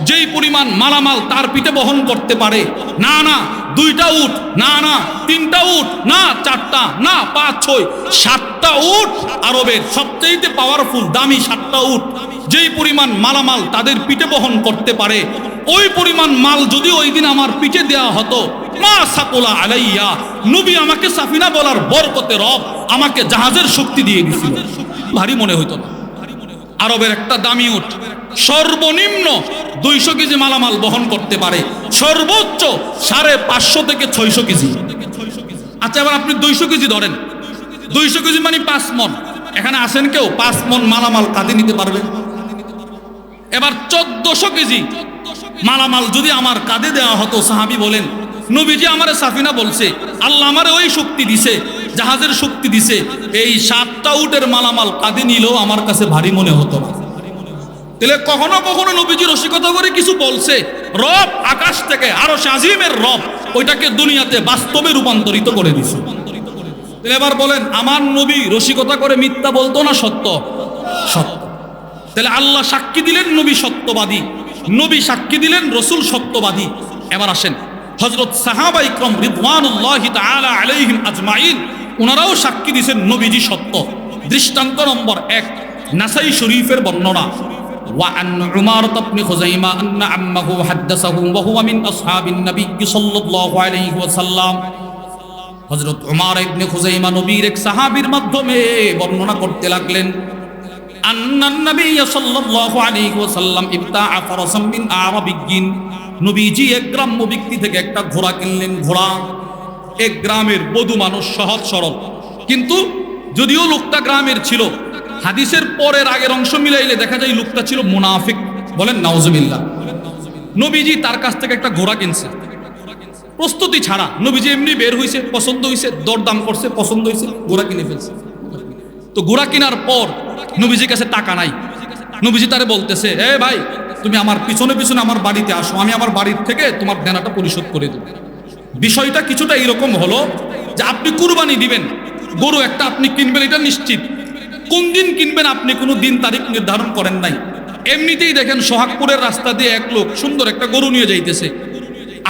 যেই পরিমাণ মালামাল তার পিঠে বহন করতে পারে, না না দুইটা উট, না না তিনটা উট, না চারটা, না পাঁচ ছয়, 7টা উট, আরবের সবচেয়ে পাওয়ারফুল দামি 7টা উট যেই পরিমাণ মালামাল তাদের পিঠে বহন করতে পারে, ওই পরিমাণ মাল যদি ওই দিন আমার পিঠে দেয়া হতো, মা সাকুলা আলাইয়া, নবী আমাকে সাফিনা বলার বরকতে রব আমাকে জাহাজের শক্তি দিয়ে দিয়েছিল, ভারী মনে হইতো না। আরবের একটা দামি উট সর্বনিম্ন 200 কেজি মালামাল বহন করতে পারে, সর্বোচ্চ 550 থেকে 600 কেজি। আচ্ছা এবার আপনি 200 কেজি ধরেন, 200 কেজি মানে 5 মণ। এখানে আসেন কেউ 5 মণ মালামাল কাঁধে নিতে পারবে? এবার 1400 কেজি মালামাল যদি আমার কাঁধে দেওয়া হতো, সাহাবী বলেন নবীজি আমারে সাফিনা বলছে, আল্লাহ আমারে ওই শক্তি দিছে, জাহাজের শক্তি দিছে, এই 7টা উটের মালামাল কাঁধে নিলেও আমার কাছে ভারী মনে হতো না। তাহলে কখনো কখনো নবীজি রসিকতা করে কিছু বলছে, রব আকাশ থেকে আরশ আজিমের রব ওইটাকে দুনিয়াতে বাস্তবে রূপান্তরিত করে দিছে। তাহলে এবার বলেন আমার নবী রসিকতা করে মিথ্যা বলতো না সত্য? সত্য। তাহলে আল্লাহ সাক্ষী দিলেন নবী সত্যবাদী, নবী সাক্ষী দিলেন রসুল সত্যবাদী। এবার আসেন হযরত সাহাবা ইকরাম রিদওয়ানুল্লাহি তাআলা আলাইহিম আজমাইন, ওনারাও সাক্ষী দিয়েছেন নবীজি সত্য। দৃষ্টান্ত নম্বর 1, নাসাই শরীফের বর্ণনা, وعن عمارة بن خزيمة أن عمه حدثه وهو من أصحاب النبي صلى الله عليه وسلم। হযরত উমার ইবনে খুজাইমা নবীর এক সাহাবীর মাধ্যমে বর্ণনা করতে লাগলেন, আন্নান নবী সাল্লাল্লাহু আলাইহি ওয়াসাল্লাম ইবতাআ ফারাসাম মিন আরাবিয়্যিন, নবীজি এক গ্রাম্য ব্যক্তি থেকে একটা ঘোড়া কিনলেন। ঘোড়া, এক গ্রামের বধূ মানুষ, সহজ সরল, কিন্তু যদিও লোকটা গ্রামের ছিল, হাদিসের পরের আগের অংশ মিলাইলে দেখা যায় লোকটা ছিল মুনাফিক। বলেন নাউজুবিল্লাহ। নবীজি তার কাছ থেকে একটা ঘোড়া কিনছে প্রস্তুতি ছাড়া। নবীজি এমনি বের হইছে, পছন্দ হইছে, দরদাম করছে, পছন্দ হইছে, ঘোড়া কিনে ফেলছে। তো ঘোড়া কেনার পর নবীজির কাছে টাকা নাই। নবীজি তারে বলতেছে, এ ভাই তুমি আমার পিছনে পিছনে আমার বাড়িতে আসো, আমি আমার বাড়ির থেকে তোমার দেনাটা পরিশোধ করে দেব। বিষয়টা কিছুটা এরকম হলো যে আপনি কুরবানি দিবেন, গরু একটা আপনি কিনবেন, এটা নিশ্চিত। কোন দিন কিনবেন আপনি কোনো দিন তারিখ নির্ধারণ করেন নাই। এমনিতেই দেখেন সোহাগপুরের রাস্তা দিয়ে এক লোক সুন্দর একটা গরু নিয়ে যাইতেছে,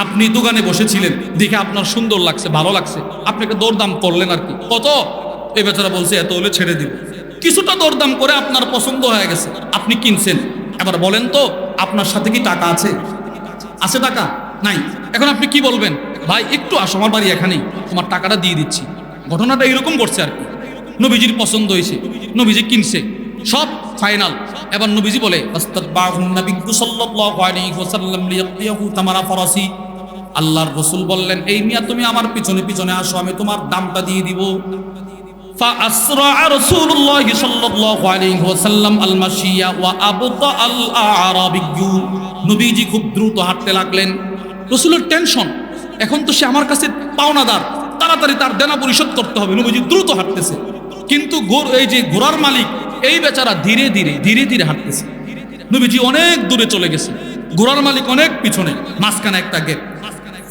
আপনি দোকানে বসেছিলেন, দেখে আপনার সুন্দর লাগছে, ভালো লাগছে, আপনাকে দরদাম করলেন আর কি, কত? এই বেচারা বলছে এত হলে ছেড়ে দিব। কিছুটা দরদাম করে আপনার পছন্দ হয়ে গেছে, আপনি কিনছেন। এবার বলেন তো আপনার সাথে কি টাকা আছে? আছে টাকা? নাই। এখন আপনি কি বলবেন? ভাই একটু আসো, আমার বাড়ি এখানেই, তোমার টাকাটা দিয়ে দিচ্ছি। ঘটনাটা এরকম করছে আর কি। নবীজির পছন্দ হয়েছে, নবীজি কিনছে, সব ফাইনাল। এবার নবীজি বলে, আল্লাহর রাসূল বললেন, এই মিয়া তুমি আমার পিছনে পিছনে আসো, আমি তোমার দামটা দিয়ে দিব। فأسرع رسول الله صلى الله عليه وسلم المشي وأبطأ الأعرابي। নবীজি খুব দ্রুত হাঁটতে লাগলেন। রাসূলের টেনশন, এখন তো সে আমার কাছে পাওনাদার, তাড়াতাড়ি তার দেনা পরিশোধ করতে হবে। নবীজি দ্রুত হাঁটতেছে, কিন্তু এই যে ঘোড়ার মালিক, এই বেচারা ধীরে ধীরে ধীরে ধীরে হাঁটতেছে। নবীজি অনেক দূরে চলে গেছে, ঘোড়ার মালিক অনেক পিছনে, মাঝখানে একটা গেট।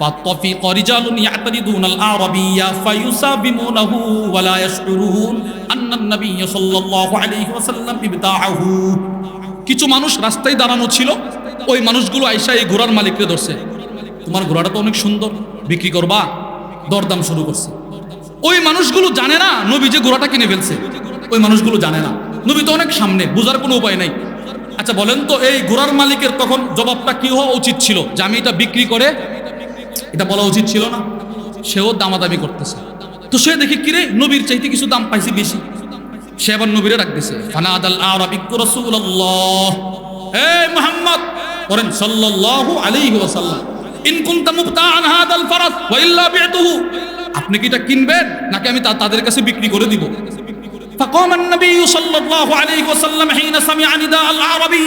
فطفق رجال يعترضون الأعرابي فيسابمونه ولا يشعرون أن النبي صلى الله عليه وسلم ابتاعه। কিছু মানুষ রাস্তায় দাঁড়ানো ছিল, ওই মানুষগুলো আইসা এই ঘোড়ার মালিককে ধরছে, তোমার ঘোড়াটা তো অনেক সুন্দর, বিক্রি করবা? দরদাম শুরু করছে। ওই মানুষগুলো জানে না নবী যে ঘোড়াটা কিনে ফেলছে, ওই মানুষগুলো জানে না। নবী তো অনেক সামনে, বোঝার কোনো উপায় নাই। আচ্ছা বলেন তো এই ঘোড়ার মালিকের তখন জবাবটা কি হওয়া উচিত ছিল? যে আমি এটা বিক্রি করে, এটা বলা উচিত ছিল না? সেও দামাদামি করতেছে। তো সে দেখে কিরে নবীর চাইতে কিছু দাম পাইছি বেশি, সে আবার নবীরে ডাকতেছে, ফানাদাল আরাবিয়্যু রাসূলুল্লাহ, হে মুহাম্মদ বলেন সাল্লাল্লাহু আলাইহি ওয়াসাল্লাম, ইন কুনতা মুবতাআন হাদাল ফারাস ওয়া ইল্লা বি'তুহু, আপনি কি এটা কিনবেন নাকি আমি তাদের কাছে বিক্রি করে দিব? ফাকামা নবী সাল্লাল্লাহু আলাইহি ওয়াসাল্লাম হিনা সামিআ নিদা আল আরাবী,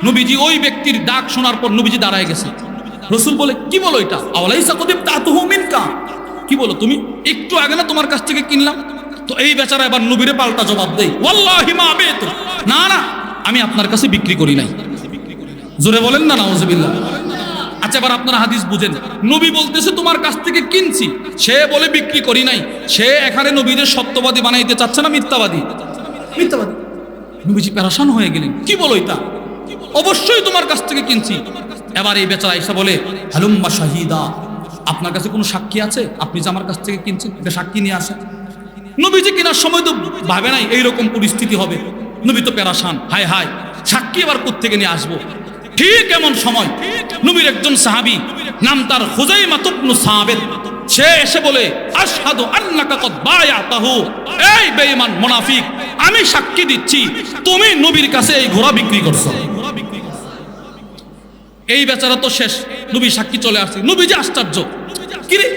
নবীজি ওই ব্যক্তির ডাক শোনার পর নবীজি দাঁড়ায় গেছে। রাসূল বলে, কি বলো এটা? আওয়ালাইসা কদ ইবতাতুহু মিনকা, কি বলো তুমি? একটু আগে না তোমার কাছ থেকে কিনলাম। তো এই বেচারা এবার নবীরে পাল্টা জবাব দেয়, ওয়াল্লাহি মা বি'তু, না না আমি আপনার কাছে বিক্রি করি নাই। জোরে বলেন না নাউজুবিল্লাহ। আচ্ছা এবার আপনারা হাদিস বুঝেন, নবী বলতেছে তোমার কাছ থেকে কিনছি, সে বলে বিক্রি করি নাই। সে এখানে নবীদের সত্যবাদী বানাইতে চাচ্ছে না মিথ্যাবাদী? মিথ্যাবাদী। নবীজি পেরেশান হয়ে গেলেন, কি বলো এটা? অবশ্যই তোমার কাছ থেকে কিনছি। এবার এই বেচারা এসে বলে, হালুম্মা শাহিদা, আপনার কাছে কোনো সাক্ষী আছে? আপনি যে আমার কাছ থেকে কিনছেন, এটা সাক্ষী নিয়ে আসেন। নবীজি কেনার সময় তো ভাবে নাই এইরকম পরিস্থিতি হবে। নবী তো পেরেশান, হায় হায়, সাক্ষী এবার কোত্থেকে নিয়ে আসবো। ঠিক এমন সময় নবীর একজন সাহাবী, নাম তার খুজাইমা ইবনে সাবিত, সে এসে বলে, আশহাদু আন্নাকা কদ বায়াতাহু, এই বেঈমান মুনাফিক, আমি সাক্ষী দিচ্ছি তুমি নবীর কাছে এই ঘোড়া বিক্রি করছো। এই বেচারা তো শেষ, নবী সাক্ষী চলে আসছে। নবীজি আশ্চর্য, কিরে,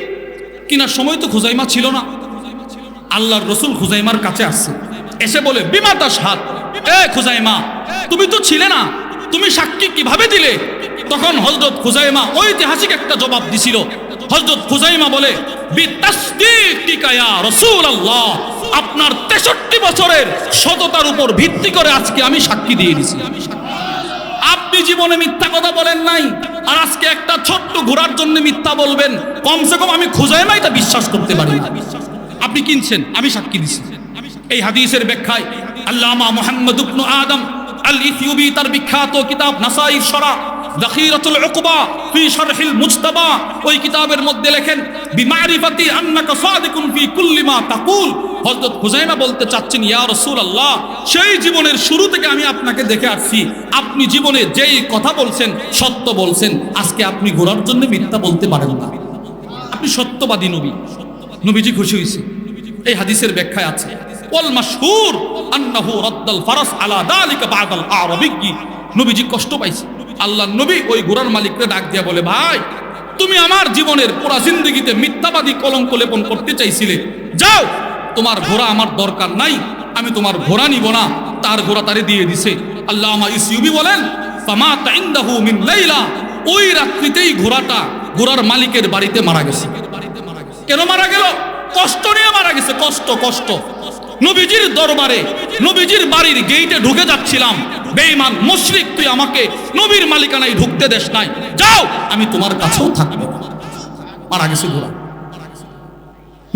কিনার সময় তো খুজাইমা ছিল না। আল্লাহর রাসূল খুজাইমার কাছে আসছে, এসে বলে, বিমা তাশহাদ, এ খুজাইমা, তুমি তো ছিলে না, তুমি সাক্ষী কিভাবে দিলে? তখন হযরত খুজাইমা ঐতিহাসিক একটা জবাব দিছিল। হযরত খুজাইমা বলে, বিতাসদীকিকা ইয়া রাসূলুল্লাহ, আপনার 63 বছরের সততার উপর ভিত্তি করে আজকে আমি সাক্ষী দিয়ে দিছি। আপনি জীবনে মিথ্যা কথা বলেন নাই, আর আজকে একটা ছোট্ট ঘোড়ার জন্য মিথ্যা বলবেন? কমসে কম আমি খুজাইমা এটা বিশ্বাস করতে পারি না। আপনি কিনছেন, আমি সাক্ষী দিছি। এই হাদিসের ব্যাখ্যায় আল্লামা মুহাম্মদ ইবনে আদম আল ইথিওপি তার বিখ্যাত কিতাব নাসাঈর শরা দাখিরাতুল উকবা ফি শারহিল মুজতাবা, ওই কিতাবের মধ্যে লেখেন, বিমারিফাতি আন্নাকা সাদিকুন ফি কুল্লি মা তাকুল। হযরত খুজাইমা বলতে চাচ্ছেন, ইয়া রাসূলুল্লাহ, সেই জীবনের শুরু থেকে আমি আপনাকে দেখে আসছি, আপনি জীবনে যেই কথা বলছেন সত্য বলছেন, আজকে আপনি ঘোড়ার জন্য মিথ্যা বলতে পারেন না, আপনি সত্যবাদী নবী। নবীজি খুশি হয়েছে। এই হাদিসের ব্যাখ্যায় আছে, ওয়াল মাশহুর আন্নাহু রাদ্দাল ফারাস আলা যালিকা বাদাল আরাবিয়্যি। নবীজি কষ্ট পাইছে। আল্লাহর নবী ওই ঘোড়ার মালিককে ডাক দিয়া বলে, ভাই, তুমি আমার জীবনের পুরা জিন্দেগিতে মিথ্যাবাদী কলঙ্ক লেপন করতে চাইছিলে, যাও, তোমার ঘোড়া আমার দরকার নাই, আমি তোমার ঘোড়া নিব না। তার ঘোড়া তারে দিয়ে দিছে। আল্লামা ইসিউবি বলেন, ফামাতা ইনদাহু মিন লাইলা, ওই রাত্রিতেই ঘোড়ার মালিকের বাড়িতে মারা গেছে। কেন মারা গেল? কষ্ট নিয়ে মারা গেছে, কষ্ট কষ্ট। নবীজির দরবারে, নবীজির বাড়ির গেইটে ঢুকে যাচ্ছিলাম, বেঈমান মুশরিক, তুই আমাকে নবীর মালিকানায় ঢুকতে দেশ নাই, যাও, আমি তোমার কাছেও থাকবো। মারা গেছে ঘোড়া।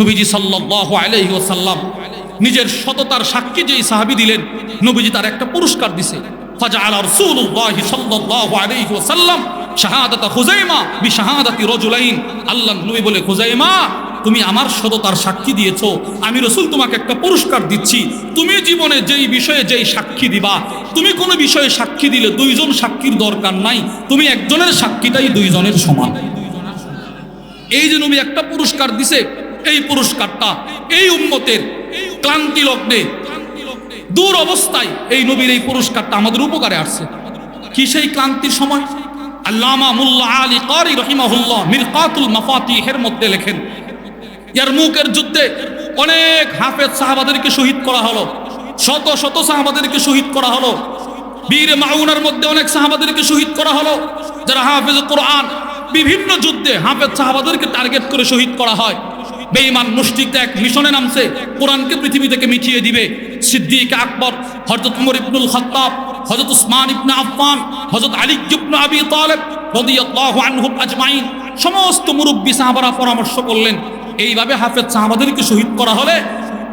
নবীজি সাল্লাল্লাহু আলাইহি ওয়াসাল্লাম নিজের সততার সাক্ষী যেই সাহাবী দিলেন, নবীজি তার একটা পুরস্কার দিছে। ফাজআলা রাসূলুল্লাহ সাল্লাল্লাহু আলাইহি ওয়াসাল্লাম শাহাদাতা খুজাইমা বিশাহাদাতি রাজুলাইন। আল্লাহর নবী বলে, খুজাইমা, তুমি আমার সততার সাক্ষী দিয়েছো, আমি রাসূল তোমাকে একটা পুরস্কার দিচ্ছি। তুমি জীবনে যেই বিষয়ে যেই সাক্ষী দিবা, তুমি কোনো বিষয়ে সাক্ষী দিলে দুইজন সাক্ষীর দরকার নাই, তুমি একজনের সাক্ষীটাই দুইজনের সমান। এই যে নবী একটা পুরস্কার দিছে, এই পুরস্কারটা এই উম্মতের ক্লান্তি লগ্নে, দূর অবস্থায় এই নবীর এই পুরস্কারটা আমাদের উপকারে আসছে। কি সেই ক্লান্তির সময়? আল্লামা মুল্লা আলী কারি রহিমাহুল্লাহ মিরকাতুল মাফাতিহের মধ্যে লেখেন, ইয়ারমুকের যুদ্ধে অনেক হাফেজ সাহাবাদেরকে শহীদ করা হলো, শত শত সাহাবাদেরকে শহীদ করা হলো। বীর মাউনার মধ্যে অনেক সাহাবাদেরকে শহীদ করা হলো, যারা হাফেজ কোরআন। বিভিন্ন যুদ্ধে হাফেজ সাহাবাদেরকে টার্গেট করে শহীদ করা হয়। বেঈমান মুশরিকরা এক মিশনে নামছে, কোরআনকে পৃথিবী থেকে মিটিয়ে দিবে। সিদ্দিক আকবর, হযরত ওমর ইবনুল খাত্তাব, হযরত উসমান ইবনে আফফান, হযরত আলী ইবনে আবি তালেব রাদিয়াল্লাহু আনহুম আজমাইন, সমস্ত মুরব্বী সাহাবারা পরামর্শ করলেন, এইভাবে হাফেজ সাহাবাদেরকে শহীদ করা হলে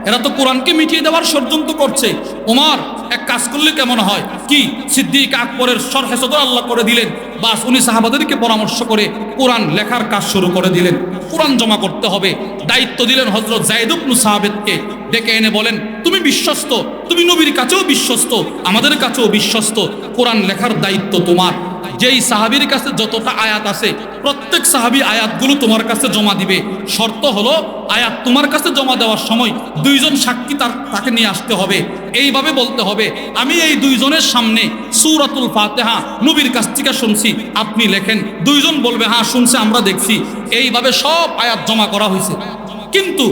এরা তো কোরআনকে মিটিয়ে দেওয়ার ষড়যন্ত্র করছে। ওমর এক কাজ করলে কেমন হয়? কি? সিদ্দিক আকবরের শরহে সদর আল্লাহ করে দিলেন। বাস উনি সাহাবাদেরকে পরামর্শ করে কোরআন লেখার কাজ শুরু করে দিলেন। কোরআন জমা করতে হবে, দায়িত্ব দিলেন হযরত যায়েদ ইবনে সাবিতকে। ডেকে এনে বলেন, তুমি বিশ্বস্ত, তুমি নবীর কাছেও বিশ্বস্ত, আমাদের কাছেও বিশ্বস্ত, কোরআন লেখার দায়িত্ব তোমার। যেই সাহাবীর কাছে যতটা আয়াত আছে, প্রত্যেক সাহাবী আয়াতগুলো তোমার কাছে জমা দিবে। শর্ত হলো, আয়াত তোমার কাছে জমা দেওয়ার সময় দুইজন সাক্ষী তাকে নিয়ে আসতে হবে। এইভাবে বলতে হবে, আমি এই দুইজনের সামনে সূরাতুল ফাতিহা নবীর কাছ থেকে শুনছি, আপনি লেখেন। দুইজন বলবে, হ্যাঁ শুনছে, আমরা দেখছি। এইভাবে সব আয়াত জমা করা হয়েছে। কিন্তু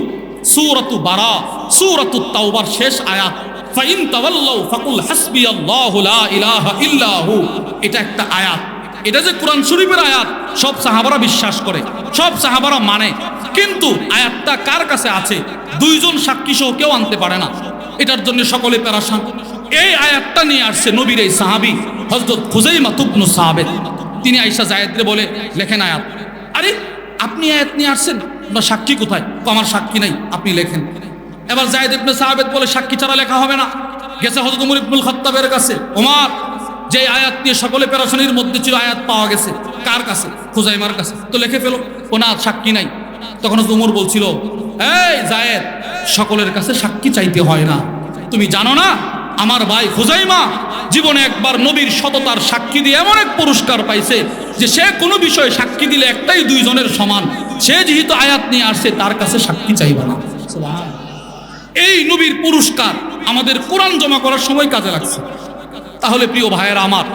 সূরাতু বারা, সূরাতুত তাওবার শেষ আয়াত, ফাইন তাওয়াল্লাউ ফাকুল হাসবিয়াল্লাহু লা ইলাহা ইল্লা হু, এটা একটা আয়াত। এটা যে কোরআন শরীফের আয়াত, সব সাহাবারা বিশ্বাস করে, সব সাহাবারা মানে। কিন্তু আয়াতটা কার কাছে আছে? দুইজন সাক্ষী সহ কেউ আনতে পারে না। এটার জন্য সকলে পেরেশান। এই আয়াতটা নিয়ে আসছে নবীর এই সাহাবী হযরত খুজাইমা ইবনে সাবিত। তিনি আয়েশা যায়েদরে বলে, লেখেন আয়াত। আরে, আপনি আয়াত নিয়ে আসছেন, আপনার সাক্ষী কোথায়? আমার সাক্ষী নাই, আপনি লেখেন। এবার যায়েদ ইবনে সাবিত বলে, সাক্ষী ছাড়া লেখা হবে না। গেছে হযরত ওমর ইবনুল খাত্তাবের কাছে, ওমর যে আয়াত নিয়ে সকলে পেরেশানির মধ্যে ছিল, আয়াত পাওয়া গেছে কার কাছে? খুজাইমার কাছে। তো লিখে ফেলো। ও না, সাক্ষী নাই। তখন হযরত ওমর বলছিল, এই যায়েদ, সকলের কাছে সাক্ষী চাইতে হয় না। তুমি জানো না আমার ভাই খুজাইমা জীবনে একবার নবীর সততার সাক্ষী দিয়ে এমন এক পুরস্কার পাইছে যে সে কোনো বিষয়ে সাক্ষী দিলে একটাই দুইজনের সমান। সে যেহেতু আয়াত নিয়ে আসছে তার কাছে সাক্ষী চাইবা না। এই নবীর পুরস্কার আমাদের কোরআন জমা করার সময় কাজে লাগছে। তাহলে প্রিয় ভাইয়েরা আমার,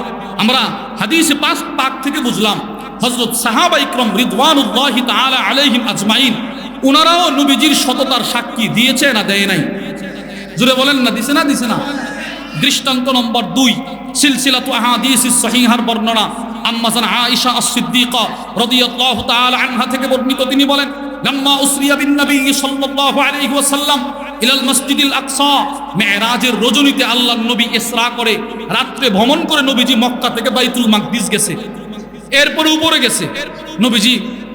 আমরা হাদিসে পাক থেকে বুঝলাম হযরত সাহাবা ইকরাম রিদওয়ানুল্লাহি তাআলা আলাইহিম আজমাইন ওনারাও নবীজির সততার সাক্ষী দিয়েছে না দেয় নাই? জোরে বলেন না, দিছে না দিছে না? দৃষ্টান্ত নম্বর 2, সিলসিলাতু আহাদিসিস সহিহার বর্ণনা আম্মা জান আয়েশা আস-সিদ্দিকা রাদিয়াল্লাহু তাআলা আনহা থেকে বর্ণিত। তিনি বলেন, লাম্মা উসরিয়া বিন নবী সাল্লাল্লাহু আলাইহি ওয়াসাল্লাম ইলাল মসজিদিল আকসা, মেরাজের রজনীতে আল্লাহর নবী ইসরা করে রাত্রে ভ্রমণ করে নবীজি মক্কা থেকে বাইতুল মাকদিস গেছে। এরপরে উপরে গেছে নবীজি।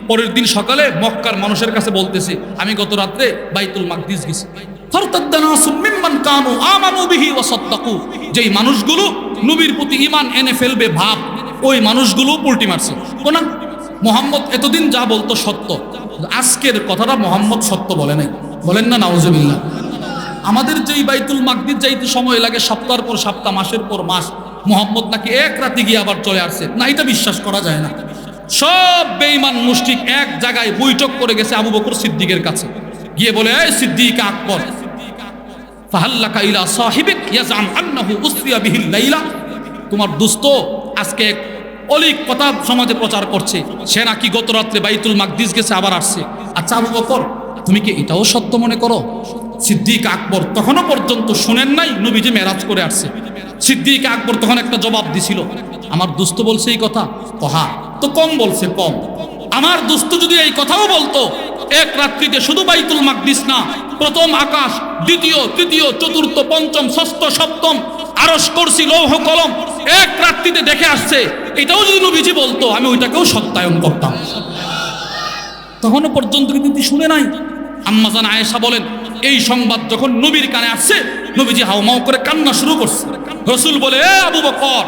পরের দিন সকালে মক্কার মানুষের কাছে বলতেছে, আমি গত রাত্রে বাইতুল মাকদিস গেছি। যেই মানুষগুলো নবীর প্রতি ঈমান এনে ফেলবে ভাব, ওই মানুষগুলো উল্টি মারছে। কোন মুহাম্মদ এতদিন যা বলতো সত্য, আজকের কথাটা মুহাম্মদ সত্য বলে নাই। বলেন না নাউজুবিল্লাহ। আমাদের যেই বাইতুল মাকদিস যাইতে সময় লাগে সপ্তাহের পর সপ্তাহ, মাসের পর মাস, মুহাম্মদ নাকি এক রাতে গিয়ে আবার চলে আসছে না, এটা বিশ্বাস করা যায় না। সব বেঈমান মুশরিক এক জায়গায় বৈঠক করে গেছে আবু বকর সিদ্দিকের কাছে, গিয়ে বলে, এই সিদ্দিক আকবর, ফাহাল্লাকা ইলা সাহিবিক ইয়াজআম আন্নাহু উসরিয়া বিহিল লাইলা, তোমার দোস্ত আজকে অলিক কথা সমাজে প্রচার করছে, সে নাকি গত রাত্রে বাইতুল মাকদিস গেছে আবার আসছে। আচ্ছা আবু বকর, তুমি কি এটাও সত্য মনে করো? সিদ্দিক আকবর তখনও পর্যন্ত শুনেন নাই নবীজি মেরাজ করে আসছে। সিদ্দিক আকবর তখন একটা জবাব দিছিল, আমার দোস্ত বলছে এই কথা, কহা তো কম বলছে, কম। আমার দোস্ত যদি এই কথাও বলতো, এক রাত্রিতে শুধু বাইতুল মাকদিস না, প্রথম আকাশ, দ্বিতীয়, তৃতীয়, চতুর্থ, পঞ্চম, ষষ্ঠ, সপ্তম, আরশ, কুরসি, লৌহ কলম এক রাত্রিতে দেখে আসছে, এটাও যদি নবীজি বলতো, আমি ওইটাকেও সত্যায়ন করতাম। তখনও পর্যন্ত কিন্তু শুনে নাই। আম্মা জান আয়েশা বলেন, এই সংবাদ যখন নবীর কানে আসছে, নবীজি হাউমাউ করে কান্না শুরু করছে। রাসূল বলে, এ আবু বকর,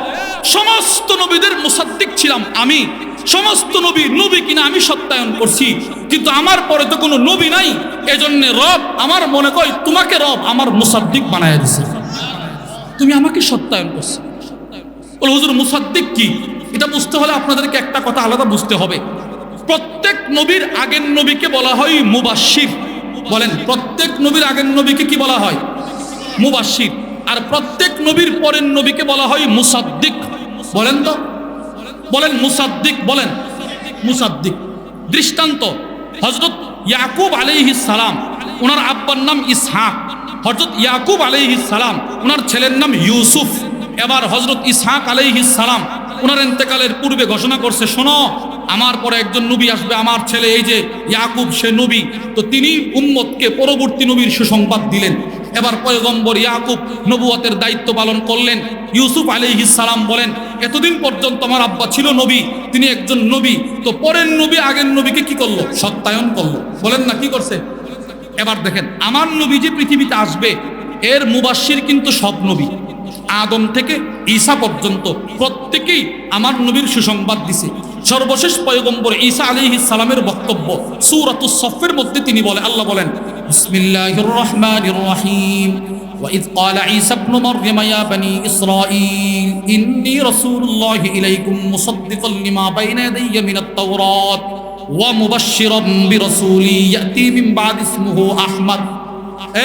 সমস্ত নবীদের মুসাদ্দিক ছিলাম আমি, সমস্ত নবী কিনা আমি সত্যায়ন করছি, কিন্তু আমার পরে তো কোনো নবী নাই, এজন্য রব আমার মনে কয় তোমাকে রব আমার মুসাদ্দিক বানায় দিছে, তুমি আমাকে সত্যায়ন করছো। বলে, হুজুর মুসাদ্দিক কি? এটা বুঝতে হলে আপনাদেরকে একটা কথা আলাদা বুঝতে হবে। প্রত্যেক নবীর আগের নবীকে বলা হয় মুবাশশির। বলেন, প্রত্যেক নবীর আগের নবীকে কি বলা হয়? মুবাশশির। আর প্রত্যেক নবীর পরের নবীকে বলা হয় মুসাদ্দিক। বলেন তো, বলেন মুসাদ্দিক, বলেন মুসাদ্দিক। দৃষ্টান্ত, হযরত ইয়াকুব আলাইহিস সালাম, ওনার আব্বার নাম ইসহাক। হযরত ইয়াকুব আলাইহিস সালাম, ওনার ছেলের নাম ইউসুফ। এবার হযরত ইসহাক আলাইহিস সালাম ওনার ইন্তেকালের পূর্বে ঘোষণা করছে, শোনো, আমার পরে একজন নবী আসবে, আমার ছেলে এই যে ইয়াকুব, সে নবী। তো তিনি উম্মতকে পরবর্তী নবীর সুসংবাদ দিলেন। এবার পয়গম্বর ইয়াকুব নবুয়তের দায়িত্ব পালন করলেন। ইউসুফ আলাইহিস সালাম বলেন, এতদিন পর্যন্ত আমার আব্বা ছিল নবী, তিনি একজন নবী, তো পরের নবী আগের নবীকে কি করলো? সত্যায়ন করলো। বলেন না, কি করছে? এবার দেখেন, আমার নবী যে পৃথিবীতে আসবে, এর মুবাশশির কিন্তু সব নবী, আদম থেকে ঈসা পর্যন্ত প্রত্যেকেই আমার নবীর সুসংবাদ দিছে। সর্বশেষ পয়গম্বর ঈসা আলাইহিস সালামের বক্তব্য সূরাতুস সফের মধ্যে তিনি বলে, আল্লাহ বলেন, বিসমিল্লাহির রহমানির রহিম, وإذ قال عيسى ابن مريم يا بني إسرائيل إني رسول الله إليكم مصدقا لما بين يدي من التوراة ومبشرا برسول يأتي من بعد اسمه أحمد।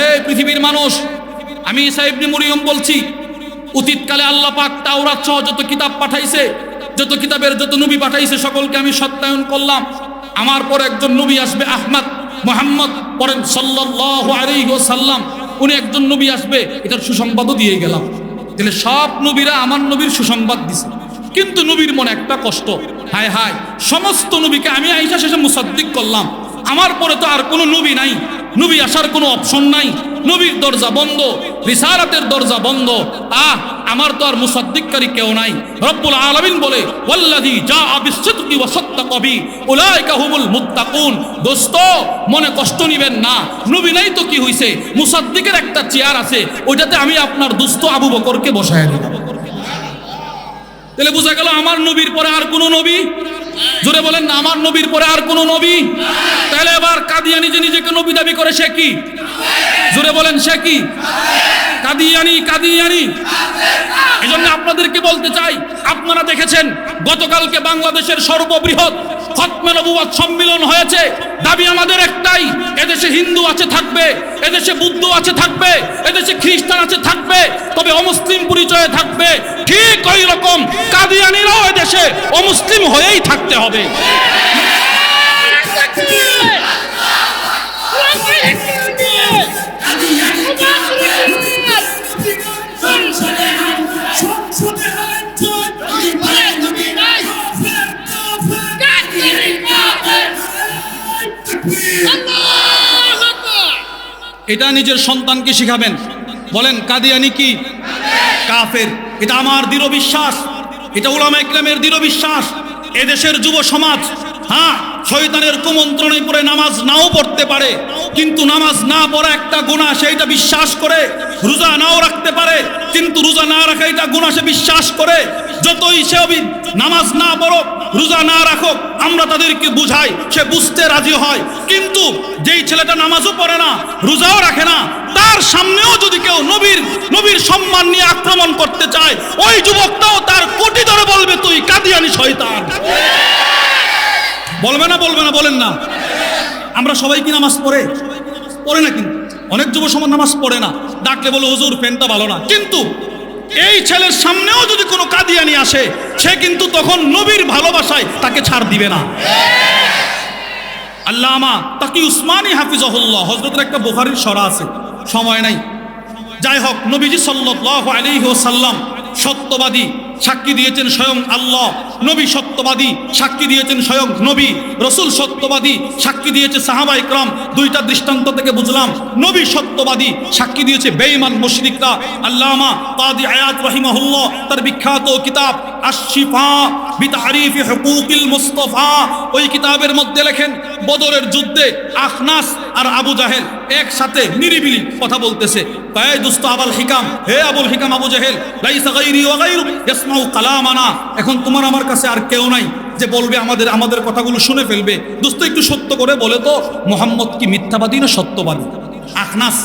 এই পৃথিবীর মানুষ, আমি ঈসা ইবনে মরিয়ম বলছি, অতীতকালে আল্লাহ পাক তাওরাত সহ যত কিতাব পাঠাইছে, যত কিতাবের যত নবী পাঠাইছে, সকলকে আমি সত্যায়ন করলাম। আমার পর একজন নবী আসবে, আহমদ, মুহাম্মদ পড়েন সাল্লাল্লাহু আলাইহি ওয়াসাল্লাম, উনি একজন নবী আসবে, এটার সুসংবাদও দিয়ে গেলাম। তাহলে সব নবীরা আমার নবীর সুসংবাদ দিছে, কিন্তু নবীর মনে একটা কষ্ট, হায় হায়, সমস্ত নবীকে আমি আইসা শেষে মুসাদ্দিক করলাম, আমার পরে তো আর কোনো নবী নাই, নবী আসার কোনো অপশন নাই, নবীর দরজা বন্ধ, রিসালাতের দরজা বন্ধ। আমার তো আর মুসাদ্দিককারী কেউ নাই। রব্বুল আলামিন বলে ওয়াল্লাযী জাআ বিস-সিদকি ওয়া সাদ্দাকা বি উলাইকা হুমুল মুত্তাকুন। দোস্ত, মনে কষ্ট নিবেন না, নবী নাই তো কি হইছে, মুসাদ্দিকের একটা চেয়ার আছে, ওইটাতে আমি আপনার দোস্ত আবু বকরকে বসায় দিলাম। তাহলে বোঝা গেল আমার নবীর পরে আর কোনো নবী, জোরে বলেন না, আমার নবীর পরে আর কোনো নবী। তাহলে এবার কাদিয়ানি যে নিজেকে নবী দাবি করে সে কি? জোরে বলেন সে কি? কাদিয়ানি, কাদিয়ানি। এজন্য আপনাদেরকে বলতে চাই, আপনারা দেখেছেন গতকালকে বাংলাদেশের সর্ববৃহৎ খতমে নবুয়ত সম্মেলন হয়েছে। দাবি আমাদের একটাই, এদেশে হিন্দু আছে থাকবে, এদেশে বুদ্ধ আছে থাকবে, এদেশে খ্রিস্টান আছে থাকবে, তবে অমুসলিম পরিচয়ে থাকবে। ঠিক ওই রকম কাদিয়ানিরাও এদেশে অমুসলিম হয়েই থাকতে হবে। এটা নিজের সন্তানকে শিখাবেন। বলেন কাদিয়ানি কি? কাফের। এটা আমার দৃঢ় বিশ্বাস, এটা উলামায়ে কেরামের দৃঢ় বিশ্বাস। এদেশের যুব সমাজ শয়তানের কুমন্ত্রণে পড়ে নামাজ নাও পড়তে পারে, কিন্তু নামাজ না পড়া একটা গুনাহ সেইটা বিশ্বাস করে। রোজা নাও রাখতে পারে, কিন্তু রোজা না রাখা এটা গুনাহ সে বিশ্বাস করে। যতই সে নামাজ না পড়ুক, রোজা না রাখুক, আমরা তাদেরকে বুঝাই, সে বুঝতে রাজি হয়। কিন্তু যেই ছেলেটা নামাজও পড়ে না, রোজাও রাখে না, তার সামনেও যদি কেউ নবীর সম্মান নিয়ে আক্রমণ করতে চায়, ওই যুবকটাও তার কোটি ধরে বলবে তুই কাদিয়ানি শয়তান। বলবে না? বলবে না? বলেন না। আমরা সবাই কি নামাজ পড়ে না? কিন্তু অনেক যুব সমাজ নামাজ পড়ে না, ডাকলে বলে হুজুর ফ্যানটা ভালো না। কিন্তু এই ছেলের সামনেও যদি কোনো কাদিয়ানি আসে, সে কিন্তু তখন নবীর ভালোবাসায় তাকে ছাড় দিবে না। আল্লামা তাকি উসমানী হাফিজাহুল্লাহ, হযরতের একটা বুখারীর সরা আছে, সময় নাই। যাই হোক, নবীজি সাল্লাল্লাহু আলাইহি ওয়াসাল্লাম সত্যবাদী, সাক্ষী দিয়েছেন স্বয়ং আল্লাহ। নবী সত্যবাদী, সাক্ষী দিয়েছেন স্বয়ং নবী। রসুল সত্যবাদী, সাক্ষী দিয়েছে সাহাবা ইকরাম। দুইটা দৃষ্টান্ত থেকে বুঝলাম নবী সত্যবাদী, সাক্ষী দিয়েছে বেঈমান মুশরিকরা। আল্লামা কাদি আয়াত রাহিমাহুল্লাহ তার বিখ্যাত কিতাব আশ-শিফা বিতারিফি হুকুকিল মুস্তাফা, ওই কিতাবের মধ্যে লেখেন বদরের যুদ্ধে আখনাস আর আবু জাহেল একসাথে নিরিবিলি কথা বলতেছে। তাই দোস্ত আবুল হিকাম, হে আবুল হিকাম আবু জাহেল, লাইসা গায়রি ওয়া গায়রুক ইয়াসমাউ কালামানা, এখন তোমার আমার কাছে আর কেউ নাই যে বলবে আমাদের কথাগুলো শুনে ফেলবে। দোস্ত একটু সত্য করে বলে তো, মুহাম্মদ কি মিথ্যাবাদী না সত্যবাদী? আখনাস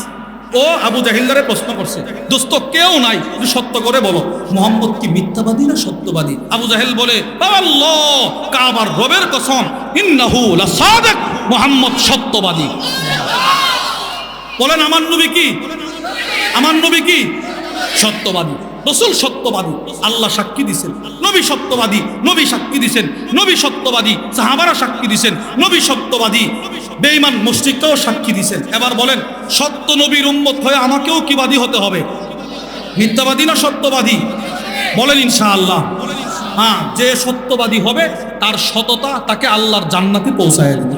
ও আবু জাহিলদারে প্রশ্ন করছে, দোস্ত কেউ নাই, একটু সত্য করে বলো, মুহাম্মদ কি মিথ্যাবাদী না সত্যবাদী? আবু জাহেল বলে আল্লাহ কাবার রবের কসম, ইন্নাহু লাসাদিক, মুহাম্মদ সত্যবাদী। বলেন আমার নবী কি? আমার নবী কি? সত্যবাদী। রসুল সত্যবাদী, আল্লাহ সাক্ষী দিছেন। নবী সত্যবাদী, নবী সাক্ষী দিছেন। নবী সত্যবাদী, সাহাবারা সাক্ষী দিছেন। নবী সত্যবাদী, বেঈমান মুশরিকরাও সাক্ষী দিছেন। এবার বলেন, সত্য নবীর উম্মত হয়ে আমাকেও কি বাদী হতে হবে? মিথ্যাবাদী না সত্যবাদী? বলেন ইনশাআল্লাহ। যে সত্যবাদী হবে তার সততা তাকে আল্লাহর জান্নাতে পৌঁছায় দেবে।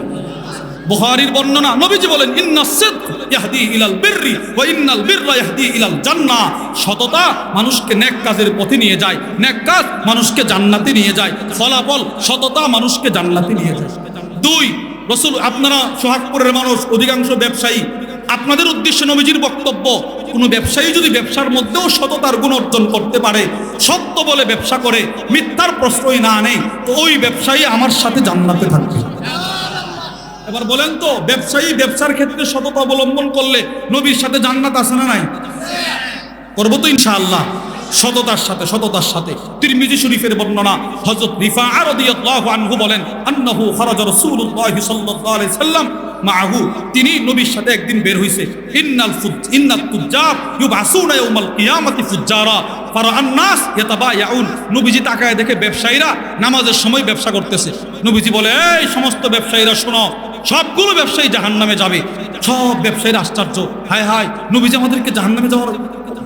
বুখারীর বর্ণনা, নবীজি বলেন ইন্নাস সিদক ইয়াহদি ইলাল বিররি ওয়া ইন্নাল বিররা ইয়াহদি ইলাল জান্নাহ। সততা মানুষকে নেক কাজের পথে নিয়ে যায়, নেক কাজ মানুষকে জান্নাতে নিয়ে যায়। ফলাফল সততা মানুষকে জান্নাতে নিয়ে যায়। 2, রাসূল, আপনারা সোহাগপুরের মানুষ, অধিকাংশ ব্যবসায়ী, আপনাদের উদ্দেশ্যে নবীজির বক্তব্য, কোনো ব্যবসায়ী যদি ব্যবসার মধ্যেও সততার গুণ অর্জন করতে পারে, সত্য বলে ব্যবসা করে, মিথ্যার প্রশ্রয় না নেই, তো ওই ব্যবসায়ী আমার সাথে জান্নাতে থাকবে। এবার বলেন তো, ব্যবসায়ী ব্যবসার ক্ষেত্রে সততা অবলম্বন করলে নবীর সাথে জান্নাত আছে না নাই? করবো তো ইনশাআল্লাহ, সততার সাথে, সততার সাথে। তিরমিজি শরীফের বর্ণনা, হযরত রিফাআ রাদিয়াল্লাহু আনহু বলেন, আন্নাহু খারাজা রাসূলুল্লাহ সাল্লাল্লাহু আলাইহি সাল্লাম মাআহু, তিনি নবীর সাথে একদিন বের হইছে। ইন্নাত তুজ্জার ইউবআসুনা ইয়াউমাল কিয়ামাতি ফুজ্জারা ফারাআন নাস ইয়াতাবায়াউন। নবীজি তাকায় দেখে ব্যবসায়ীরা নামাজের সময় ব্যবসা করতেছে। নবীজি বলে, এই সমস্ত ব্যবসায়ীরা শোনো, সবগুলো ব্যবসায়ী জাহান্নামে যাবে। সব ব্যবসায়ীরা আশ্চর্য, হায় হায়, নবীজি আমাদেরকে জাহান্নামে যাওয়ার